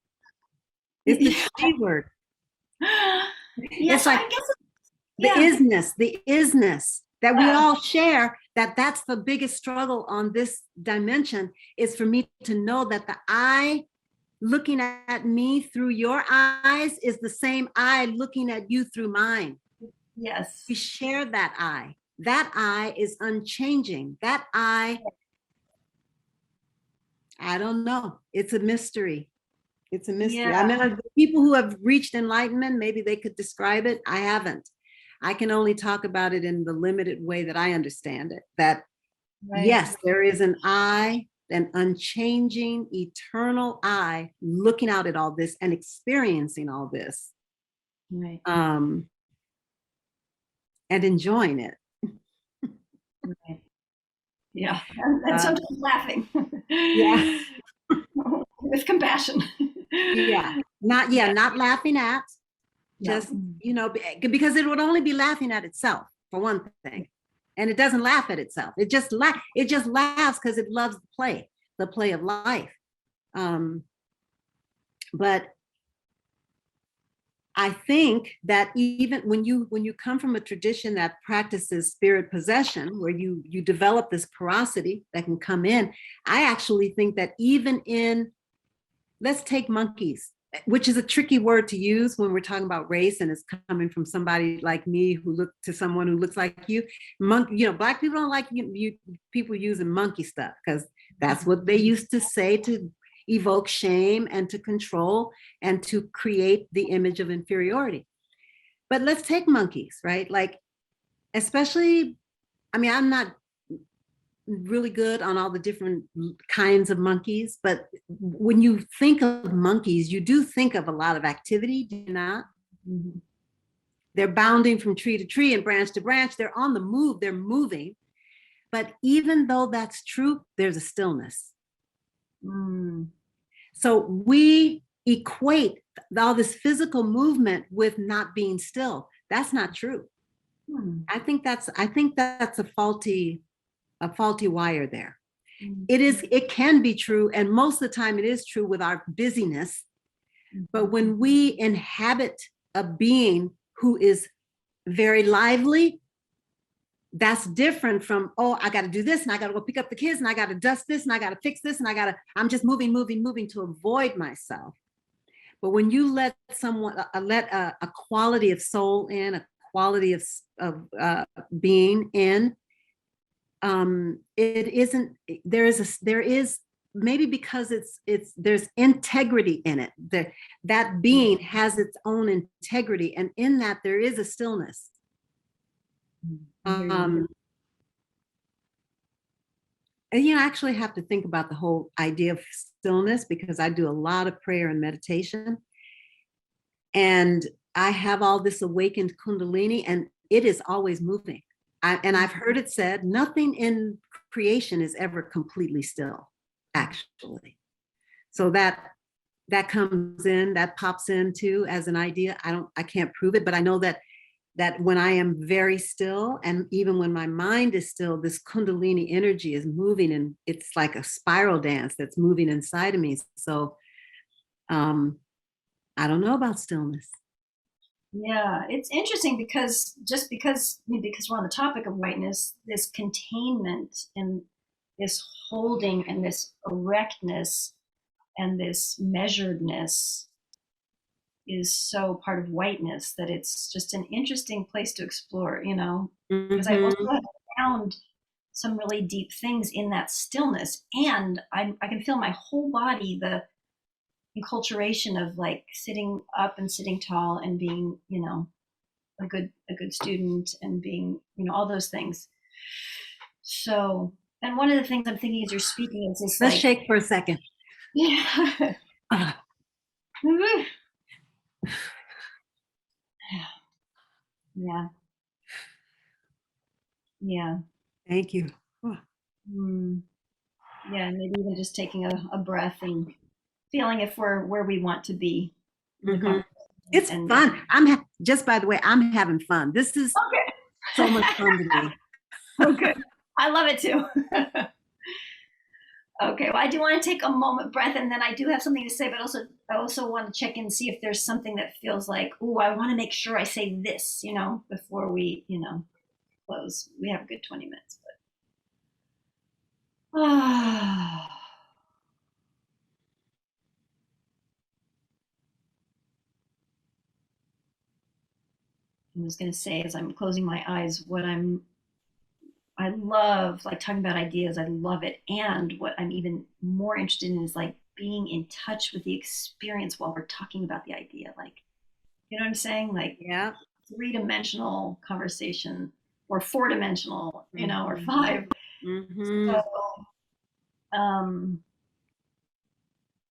It's the G word. Yeah, It's so like I guess, yeah, the isness that we yeah, all share, that's the biggest struggle on this dimension, is for me to know that the eye looking at me through your eyes is the same eye looking at you through mine. We yes, share that eye. That eye is unchanging. That eye, I don't know. It's a mystery. It's a mystery. I yeah, mean, the people who have reached enlightenment, maybe they could describe it. I haven't. I can only talk about it in the limited way that I understand it. That right, yes, there is an eye, an unchanging, eternal eye looking out at all this and experiencing all this, right, um, and enjoying it. right. Yeah, and Uh, sometimes laughing yeah, with compassion. yeah, Yeah, not laughing at, yeah, just because it would only be laughing at itself for one thing, and it doesn't laugh at itself. It just laughs because it loves the play of life. Um, but I think that even when you come from a tradition that practices spirit possession, where you develop this porosity that can come in, I actually think that even in, let's take monkeys, which is a tricky word to use when we're talking about race, and it's coming from somebody like me who look to someone who looks like you. Black people don't like people using monkey stuff because that's what they used to say to evoke shame and to control and to create the image of inferiority. But let's take monkeys, right? Like, especially, I mean, I'm not really good on all the different kinds of monkeys, but when you think of monkeys, you do think of a lot of activity, do you not? mhm, They're bounding from tree to tree and branch to branch. They're on the move, they're moving. But even though that's true, there's a stillness. mm, So we equate all this physical movement with not being still. That's not true. mm, I think that's a faulty wire there. mm, It can be true, and most of the time it is true with our busyness. But mhm, when we inhabit a being who is very lively, that's different from, oh, I got to do this and I got to go pick up the kids and I got to dust this and I got to fix this and I'm just moving to avoid myself. But when you let someone, let a quality of soul in, a quality of being in, it isn't, there is, maybe because there's integrity in it. That being has its own integrity, and in that there is a stillness. I hear you. Um, and I actually have to think about the whole idea of stillness because I do a lot of prayer and meditation, and I have all this awakened kundalini, and it is always moving. And I've heard it said, nothing in creation is ever completely still, actually. So that comes in, that pops in too as an idea. I can't prove it, but I know that when I am very still, and even when my mind is still, this kundalini energy is moving, and it's like a spiral dance that's moving inside of me. So I don't know about stillness. Yeah, it's interesting because just because we're on the topic of whiteness, this containment and this holding and this erectness and this measuredness is so part of whiteness that it's just an interesting place to explore, because I also Mm-hmm. have found some really deep things in that stillness, and I can feel my whole body, enculturation of like sitting up and sitting tall and being, a good student and being, all those things. So, and one of the things I'm thinking as you're speaking is this Let's like, shake for a second. yeah. Ah, Yeah. Yeah. thank you. Oh, Mm. Yeah. Maybe even just taking a breath and feeling if we're where we want to be in the mhm. conversation. It's And fun. Just by the way, I'm having fun. This is so much okay. fun to me. Oh, good. I love it too. Okay, well, I do want to take a moment breath, and then I do have something to say, but I also want to check in and see if there's something that feels like, oh, I want to make sure I say this, before we, close. We have a good 20 minutes, but I was going to say as I'm closing my eyes, I love like talking about ideas. I love it, and what I'm even more interested in is like being in touch with the experience while we're talking about the idea, like. You know what I'm saying? Like Yeah. three-dimensional conversation or four-dimensional, or Mhm. five. Mhm. So, um,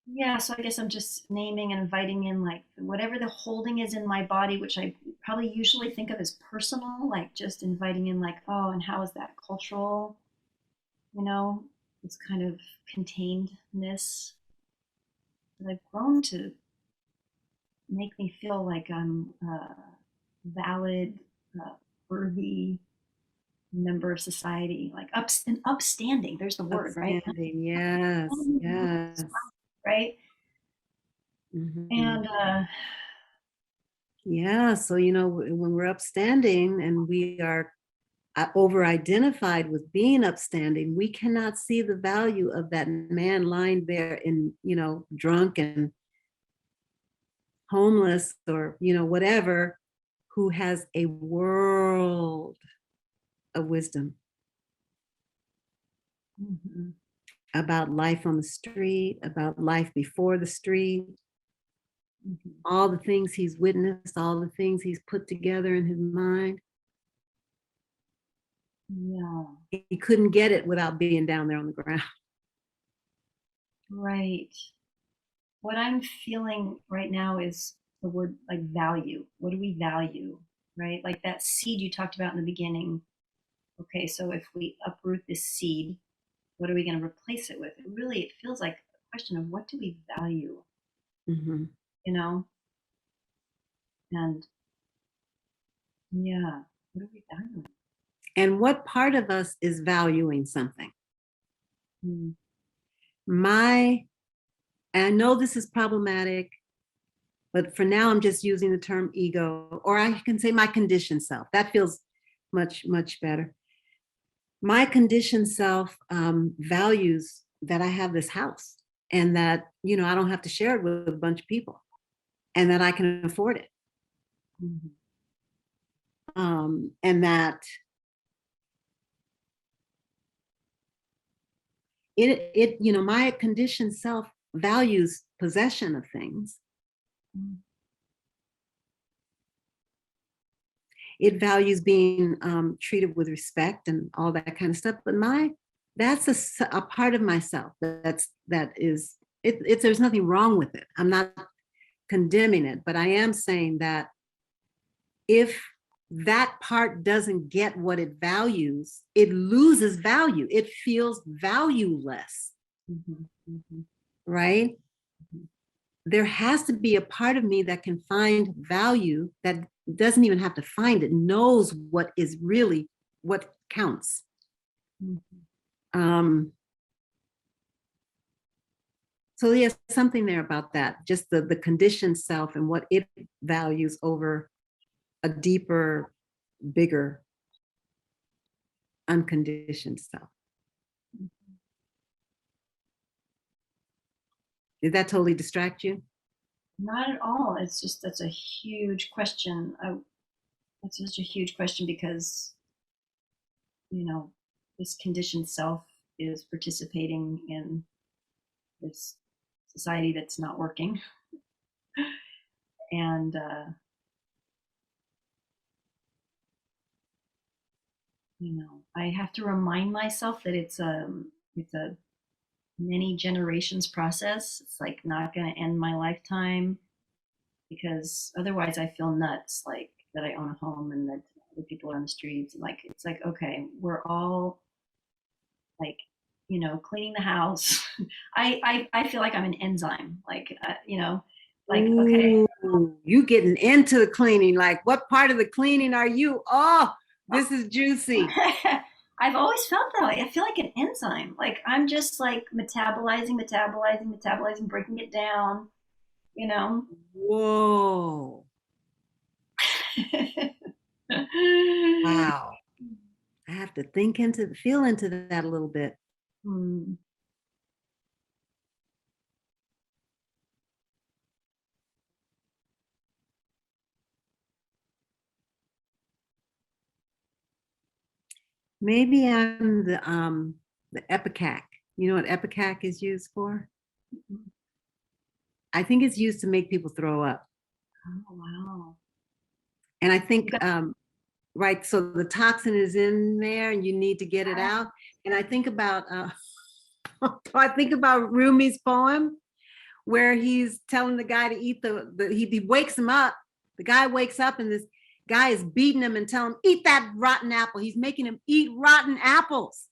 yeah, so I guess I'm just naming and inviting in like whatever the holding is in my body, which I probably usually think of as personal, like just inviting in like, oh, and how is that cultural? You know, it's kind of containedness that I've grown to make me feel like I'm valid, worthy, member of society, like and upstanding. There's the word, right? Upstanding. Yes. Yes. Right. Mhm. And Yeah. So, when we're upstanding and we are over identified with being upstanding, we cannot see the value of that man lying there in, drunk and homeless or, whatever, who has a world of wisdom mhm, about life on the street, about life before the street, mhm. all the things he's witnessed, all the things he's put together in his mind. Yeah, He couldn't get it without being down there on the ground. right. What I'm feeling right now is the word like value. What do we value? Right? Like that seed you talked about in the beginning. Okay, so if we uproot this seed, what are we going to replace it with? It feels like a question of what do we value, Mhm. you know? And yeah, what are we valuing? And what part of us is valuing something? Mm, My, and I know this is problematic, but for now I'm just using the term ego, or I can say my conditioned self. That feels much, much better. My conditioned self values that I have this house and that, I don't have to share it with a bunch of people and that I can afford it. mhm, And that my conditioned self values possession of things. mm, It values being treated with respect and all that kind of stuff. But that's a part of myself that is it's there's nothing wrong with it. I'm not condemning it, but I am saying that if that part doesn't get what it values, it loses value. It feels valueless, mhm, mhm, right? mhm. There has to be a part of me that can find value that doesn't even have to find it, knows what is really what counts. Mhm. Um, so yes, something there about that, just the conditioned self and what it values over a deeper, bigger, unconditioned self. Did that totally distract you? Not at all. It's just that's a huge question. That's such a huge question because you know this conditioned self is participating in this society that's not working. And I have to remind myself that it's a many generations process. It's like not going to end my lifetime, because otherwise I feel nuts, like that I own a home and that other people are on the streets. And like, it's like, okay, we're all like, cleaning the house. I feel like I'm an enzyme, like, like, okay. Ooh, you getting into the cleaning. Like, what part of the cleaning are you? Oh, this is juicy. I've always felt that way. I feel like an enzyme. Like I'm just like metabolizing, breaking it down, you know? Whoa. Wow. I have to feel into that a little bit. Hmm. Maybe I'm the epicac. You know what epicac is used for? I think it's used to make people throw up. Oh, wow. And I think right, so the toxin is in there and you need to get it out. And I think about I think about Rumi's poem where he's telling the guy to eat he wakes him up. The guy wakes up and this guy is beating him and telling him, eat that rotten apple. He's making him eat rotten apples.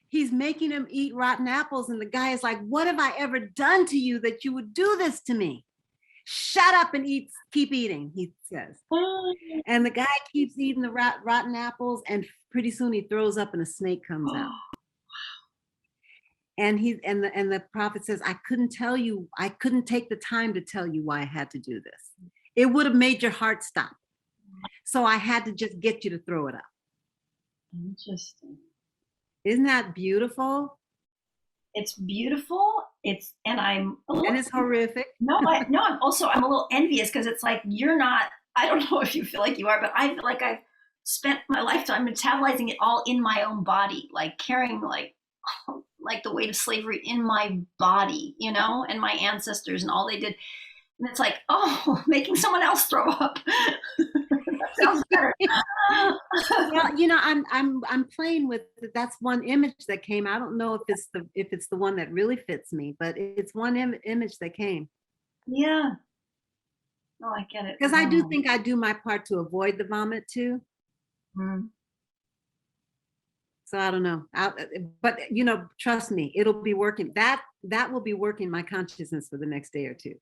He's making him eat rotten apples. And the guy is like, what have I ever done to you that you would do this to me? Shut up and keep eating, he says. And the guy keeps eating the rotten apples, and pretty soon he throws up and a snake comes out. And the prophet says, I couldn't take the time to tell you why I had to do this. It would have made your heart stop. So I had to just get you to throw it up. Interesting. Isn't that beautiful? It's beautiful. And I'm a little, and it's horrific. No, I'm a little envious, because it's like you're not. I don't know if you feel like you are, but I feel like I've spent my lifetime metabolizing it all in my own body, like carrying like the weight of slavery in my body, and my ancestors and all they did. And it's like, oh, making someone else throw up. That sounds better. Well, I'm playing with it. That's one image that came. I don't know if it's the one that really fits me, but it's one image that came. Yeah. No, I get it. Because I do think I do my part to avoid the vomit too. Mm. So I don't know. But trust me, it'll be working. That will be working my consciousness for the next day or two.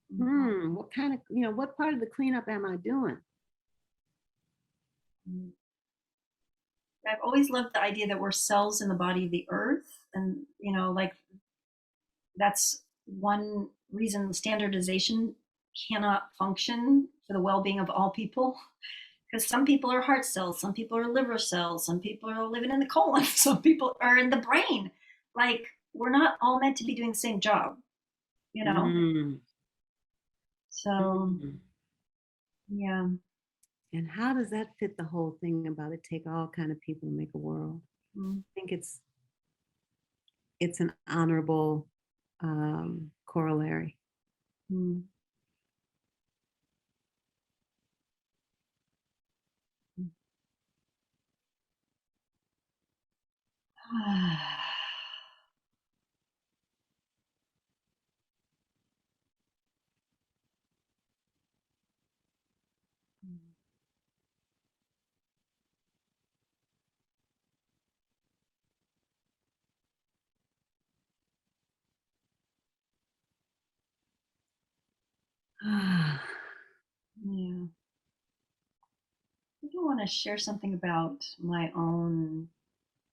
What kind of, what part of the cleanup am I doing? I've always loved the idea that we're cells in the body of the earth. And, like that's one reason standardization cannot function for the well-being of all people. Because some people are heart cells, some people are liver cells, some people are living in the colon, some people are in the brain. Like we're not all meant to be doing the same job, So, yeah. And how does that fit the whole thing about it take all kind of people to make a world? I think it's an honorable corollary. Yeah. I do want to share something about my own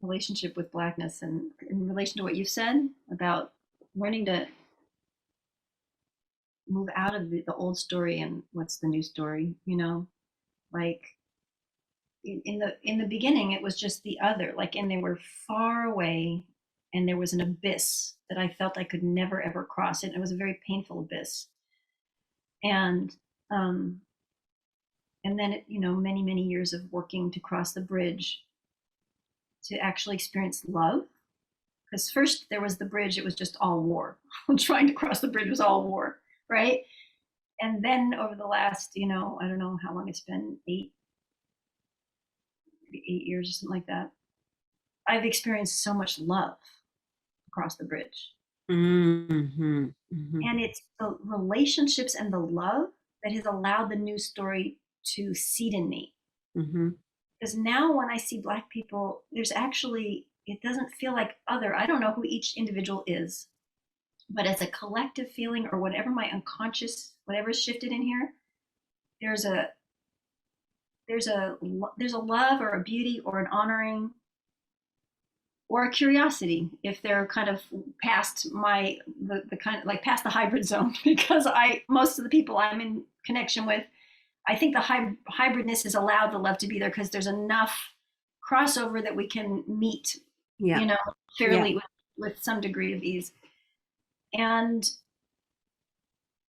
relationship with Blackness, and in relation to what you said about learning to move out of the old story and what's the new story, like in the beginning it was just the other, like, and they were far away, and there was an abyss that I felt I could never ever cross it. It was a very painful abyss. And um and then many years of working to cross the bridge to actually experience love, Because first there was the bridge, it was just all war. Trying to cross the bridge was all war, right? And then over the last, I don't know how long it's been, 8 years or something like that, I've experienced so much love across the bridge. Mm-hmm. Mm-hmm. And it's the relationships and the love that has allowed the new story to seed in me. Mm-hmm. Because now when I see Black people, there's actually, it doesn't feel like other. I don't know who each individual is, but as a collective feeling or whatever my unconscious, whatever's shifted in here, there's a there's a there's a love or a beauty or an honoring or a curiosity if they're kind of past the kind of like past the hybrid zone. Because most of the people I'm in connection with, I think the hybridness has allowed the love to be there because there's enough crossover that we can meet, Yeah. fairly Yeah. with some degree of ease. And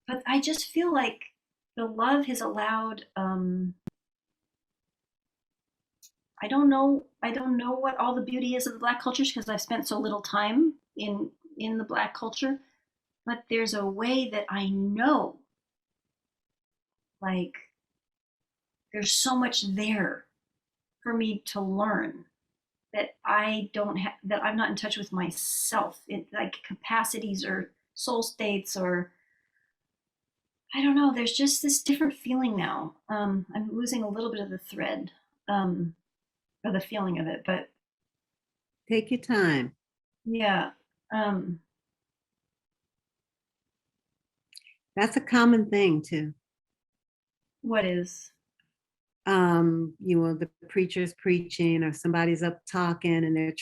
but I just feel like the love has allowed. I don't know what all the beauty is of the Black cultures because I've spent so little time in the Black culture. But there's a way that I know, like, there's so much there for me to learn that I don't have, that I'm not in touch with myself, like capacities or soul states, or I don't know. There's just this different feeling now. I'm losing a little bit of the thread, um, or the feeling of it, but Take your time. yeah. Um, That's a common thing too. what is? The preacher's preaching or somebody's up talking and they're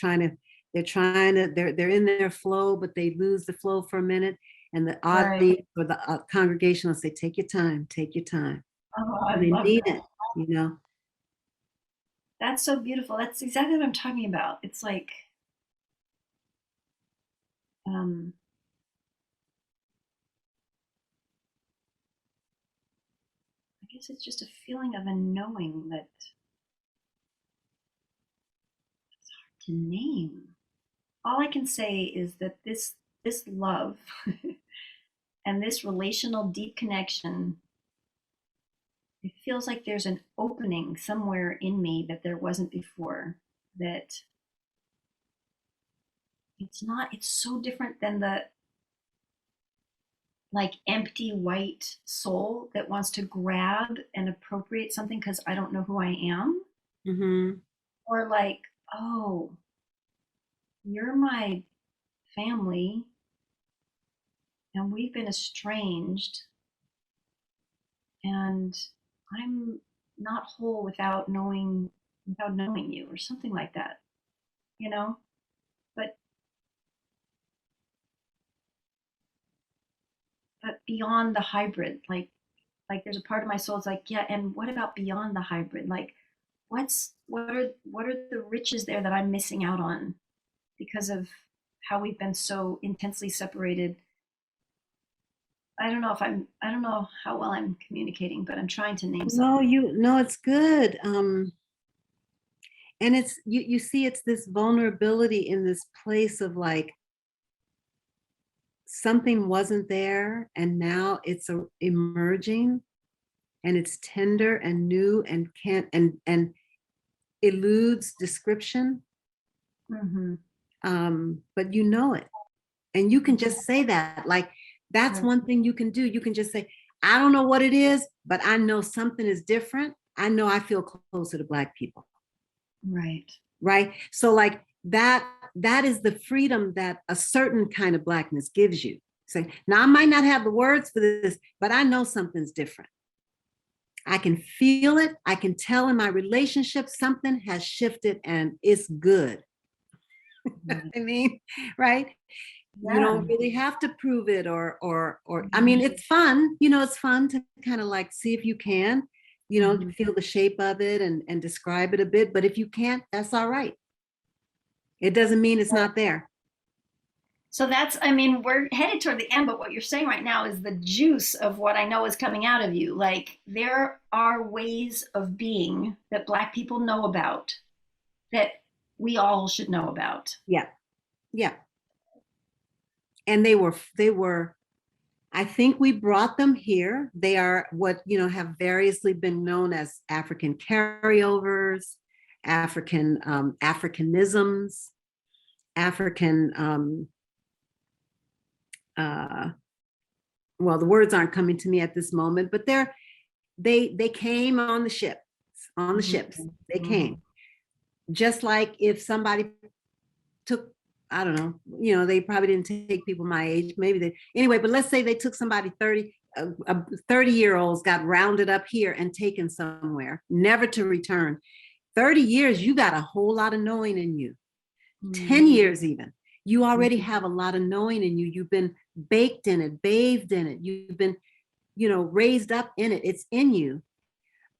in their flow, but they lose the flow for a minute. And the Right. audience or the congregation will say, take your time, take your time. Oh, I And they love need that. it. That's so beautiful. That's exactly what I'm talking about. It's like, um, I guess it's just a feeling of a knowing that to name. All I can say is that this love and this relational deep connection, it feels like there's an opening somewhere in me that there wasn't before. That it's so different than the like empty white soul that wants to grab and appropriate something because I don't know who I am. Mm-hmm. Or like, oh, you're my family and we've been estranged and I'm not whole without knowing you or something like that, you know? But beyond the hybrid, like there's a part of my soul that's like, yeah, and what about beyond the hybrid? Like what are the riches there that I'm missing out on because of how we've been so intensely separated. I don't know how well I'm communicating, but I'm trying to name something. No, it's good. And it's you see it's this vulnerability in this place of like something wasn't there and now it's emerging and it's tender and new and can't and eludes description. Mm-hmm. But you know it. And you can just say that. Like that's Right. one thing you can do. You can just say, I don't know what it is, but I know something is different. I know I feel closer to Black people. Right. Right. So like that is the freedom that a certain kind of Blackness gives you. So now I might not have the words for this, but I know something's different. I can feel it. I can tell in my relationship something has shifted and it's good. I mean, right? You Yeah. don't really have to prove it or I mean, it's fun, it's fun to kind of like see if you can, Mhm. feel the shape of it and describe it a bit. But if you can't, that's all right. It doesn't mean it's not there. So I mean, we're headed toward the end, but what you're saying right now is the juice of what I know is coming out of you. Like, there are ways of being that Black people know about that we all should know about. Yeah. Yeah. And they were, I think we brought them here. They are what, have variously been known as African carryovers, Africanisms, African, well, the words aren't coming to me at this moment, but they came on the ships, they came. Just like if somebody took, I don't know, they probably didn't take people my age, maybe anyway, but let's say they took somebody 30-year-olds got rounded up here and taken somewhere, never to return. 30 years, you got a whole lot of knowing in you. 10 years even, you already have a lot of knowing in you. You've been baked in it, bathed in it. You've been, raised up in it. It's in you.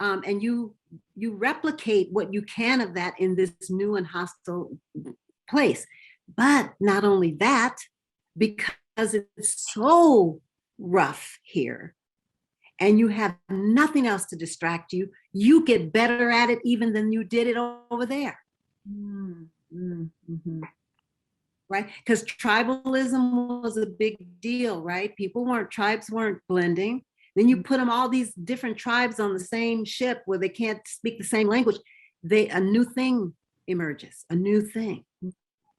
And you replicate what you can of that in this new and hostile place. But not only that, because it's so rough here and you have nothing else to distract you, you get better at it even than you did it over there. Right? Because tribalism was a big deal, right? Tribes weren't blending. Then you put them, all these different tribes on the same ship where they can't speak the same language. A new thing emerges, a new thing,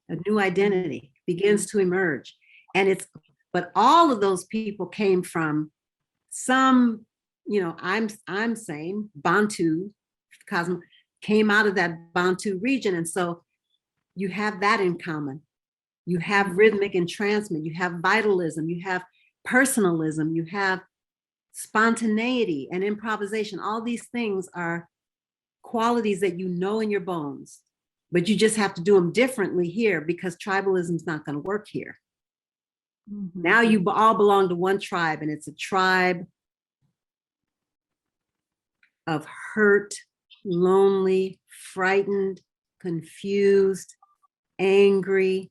a new identity begins to emerge. But all of those people came from some, I'm saying Bantu, came out of that Bantu region. And so you have that in common. You have rhythmic entrancement, you have vitalism, you have personalism, you have spontaneity and improvisation. All these things are qualities that you know in your bones, but you just have to do them differently here because tribalism is not going to work here. Now you all belong to one tribe, and it's a tribe of hurt, lonely, frightened, confused, angry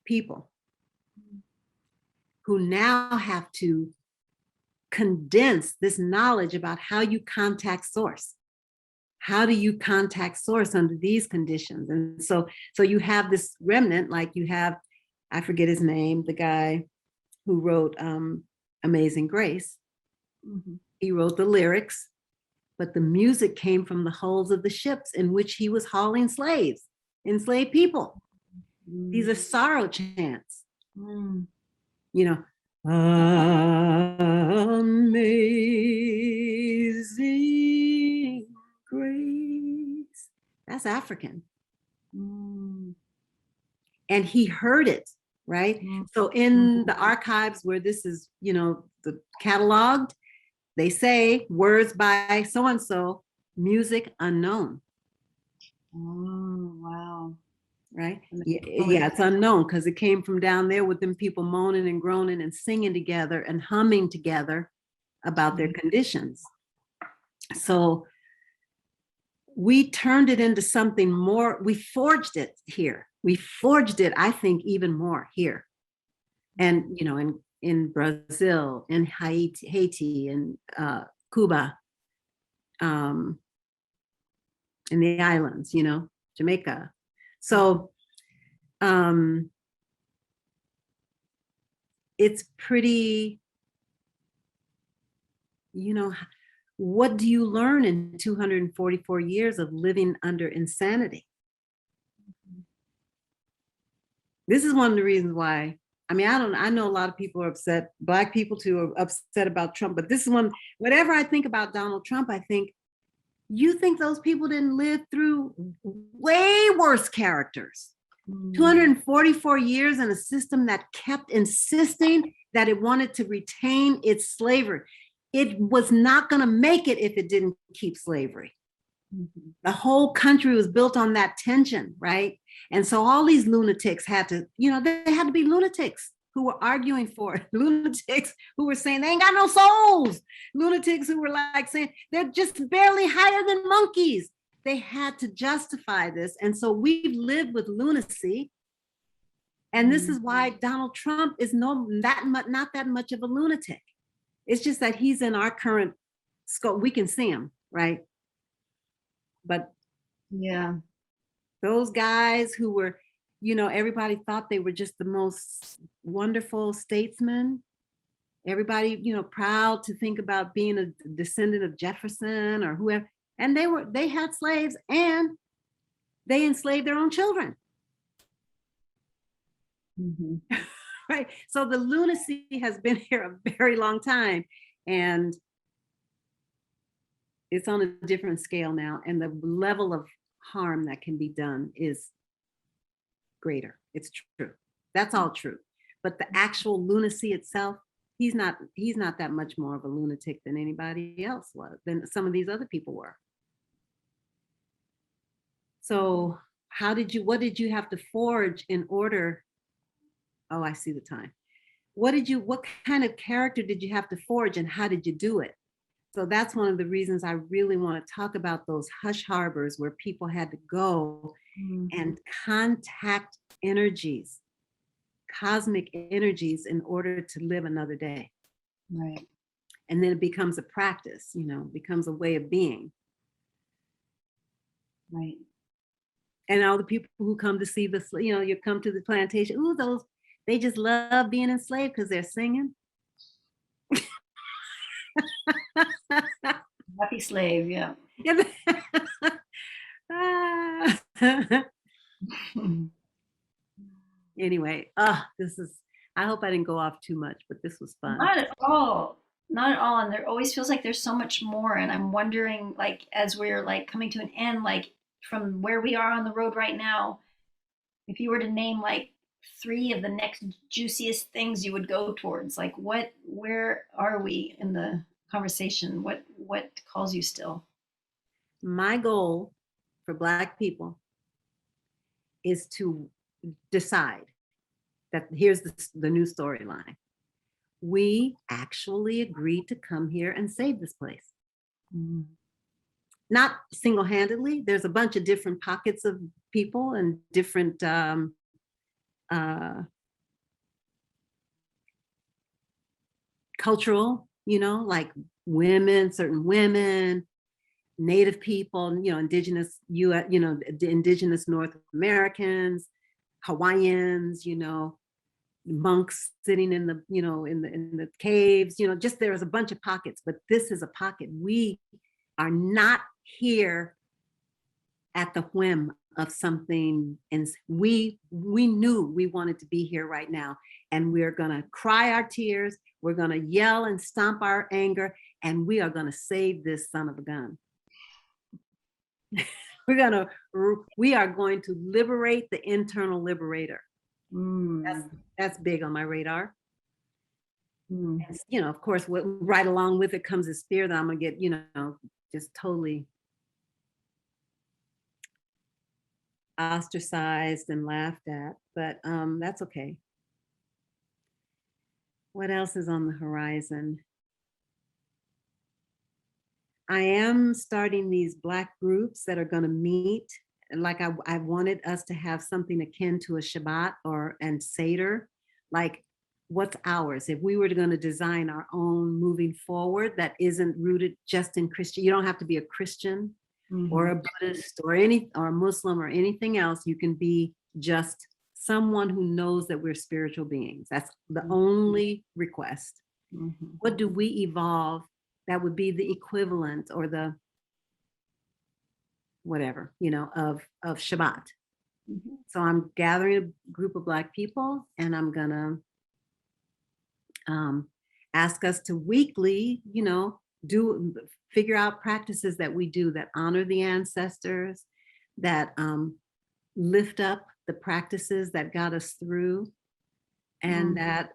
people who now have to condense this knowledge about how you contact source. How do you contact source under these conditions? And so you have this remnant, like you have, I forget his name, the guy who wrote Amazing Grace. He wrote the lyrics, but the music came from the hulls of the ships in which he was hauling slaves, enslaved people. These are sorrow chants. Amazing grace. That's African. And he heard it, right? So in the archives where this is, the cataloged, they say words by so-and-so, music unknown. Oh, wow. Right? Yeah, it's unknown because it came from down there with them people moaning and groaning and singing together and humming together about their conditions. So we turned it into something more. We forged it here. We forged it, I think, even more here. And, in Brazil, in Haiti, in Cuba, in the islands, Jamaica. So it's pretty, what do you learn in 244 years of living under insanity? This is one of the reasons why, I know a lot of people are upset, Black people too are upset about Trump, but this is one, whenever I think about Donald Trump, I think, you think those people didn't live through way worse characters? 244 years in a system that kept insisting that it wanted to retain its slavery. It was not going to make it if it didn't keep slavery. The whole country was built on that tension, right? And so all these lunatics had to, they had to be lunatics who were arguing for it, lunatics who were saying they ain't got no souls, lunatics who were like saying they're just barely higher than monkeys. They had to justify this. And so we've lived with lunacy. And this is why Donald Trump is not that much of a lunatic. It's just that he's in our current scope. We can see him, right? But yeah, those guys who were, you know, everybody thought they were just the most wonderful statesmen. Everybody, you know, proud to think about being a descendant of Jefferson or whoever. And they had slaves and they enslaved their own children. Mhm. Right. So the lunacy has been here a very long time. And it's on a different scale now. And the level of harm that can be done is greater. It's true. That's all true. But the actual lunacy itself, he's not that much more of a lunatic than anybody else was, than some of these other people were. So what did you have to forge in order? Oh, I see the time. What kind of character did you have to forge and how did you do it? So that's one of the reasons I really want to talk about those hush harbors where people had to go and contact energies, cosmic energies, in order to live another day. Right. And then it becomes a practice, you know, becomes a way of being. Right. And all the people who come to see this, you know, you come to the plantation, ooh, they just love being enslaved because they're singing. Happy slave, yeah. Ah. Anyway, I hope I didn't go off too much, but this was fun. Not at all. Not at all. And there always feels like there's so much more. And I'm wondering, like, as we're like coming to an end, like from where we are on the road right now, if you were to name like three of the next juiciest things you would go towards, like where are we in the conversation? What calls you still? My goal for Black people is to decide that here's the new storyline. We actually agreed to come here and save this place. Mm. Not single-handedly. There's a bunch of different pockets of people and different cultural, you know, like certain women, Native people, you know, indigenous indigenous North Americans, Hawaiians, you know, monks sitting in the, you know, in the caves, you know, just there's a bunch of pockets, but this is a pocket. We are not here at the whim of something, and we knew we wanted to be here right now, and we're gonna cry our tears, we're gonna yell and stomp our anger, and we are gonna save this son of a gun. We are going to liberate the internal liberator. Mm. That's big on my radar. Mm. And, you know, of course, right along with it comes this fear that I'm gonna get, you know, just totally ostracized and laughed at, but that's okay. What else is on the horizon? I am starting these Black groups that are going to meet. Like I wanted us to have something akin to a Shabbat and Seder, like what's ours. If we were going to design our own moving forward that isn't rooted just in Christian, you don't have to be a Christian or a Buddhist or a Muslim or anything else. You can be just someone who knows that we're spiritual beings. That's the only request. What do we evolve that would be the equivalent or the whatever, you know, of Shabbat? So I'm gathering a group of Black people, and I'm gonna ask us to weekly, you know, figure out practices that we do that honor the ancestors, that lift up the practices that got us through, and that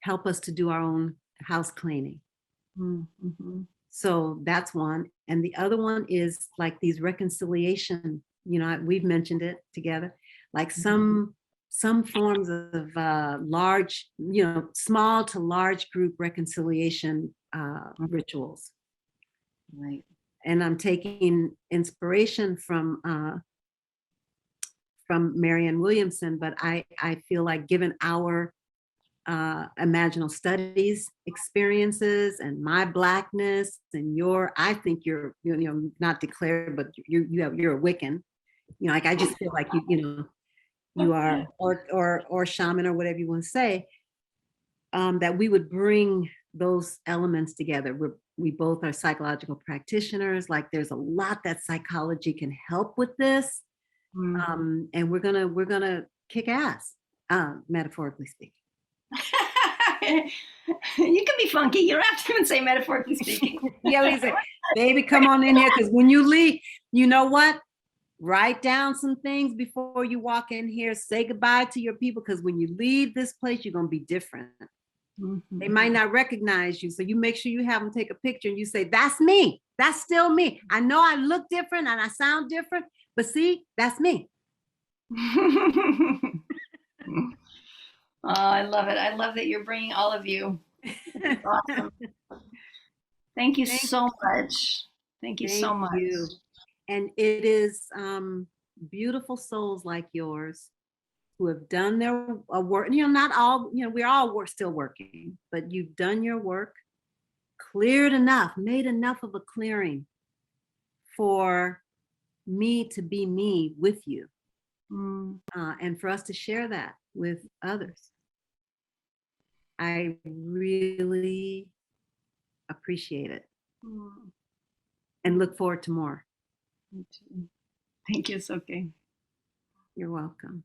help us to do our own house cleaning. So that's one. And the other one is like these reconciliation, you know, we've mentioned it together, like some forms of large, you know, small to large group reconciliation rituals. Right. And I'm taking inspiration from Marianne Williamson, but I feel like given our imaginal studies experiences and my Blackness and I think you're, you know, not declared, but you're a Wiccan. You know, like I just feel like you are, or shaman or whatever you want to say, that we would bring those elements together. We both are psychological practitioners. Like there's a lot that psychology can help with this. And we're gonna kick ass, metaphorically speaking. You can be funky. You don't have to even say metaphorically speaking. Yeah, we say, baby, come on in here, because when you leave, you know what? Write down some things before you walk in here. Say goodbye to your people, because when you leave this place, you're gonna be different. They might not recognize you, so you make sure you have them take a picture and you say, "That's me. That's still me. I know I look different and I sound different, but see, that's me." Oh, I love it. I love that you're bringing all of you. Awesome. Thank you so much. Thank you so much. You. And it is beautiful souls like yours who have done their work. Not all, we're all still working, but you've done your work, cleared enough, made enough of a clearing for me to be me with you, and for us to share that with others. I really appreciate it and look forward to more. Thank you, Isoke. You're welcome.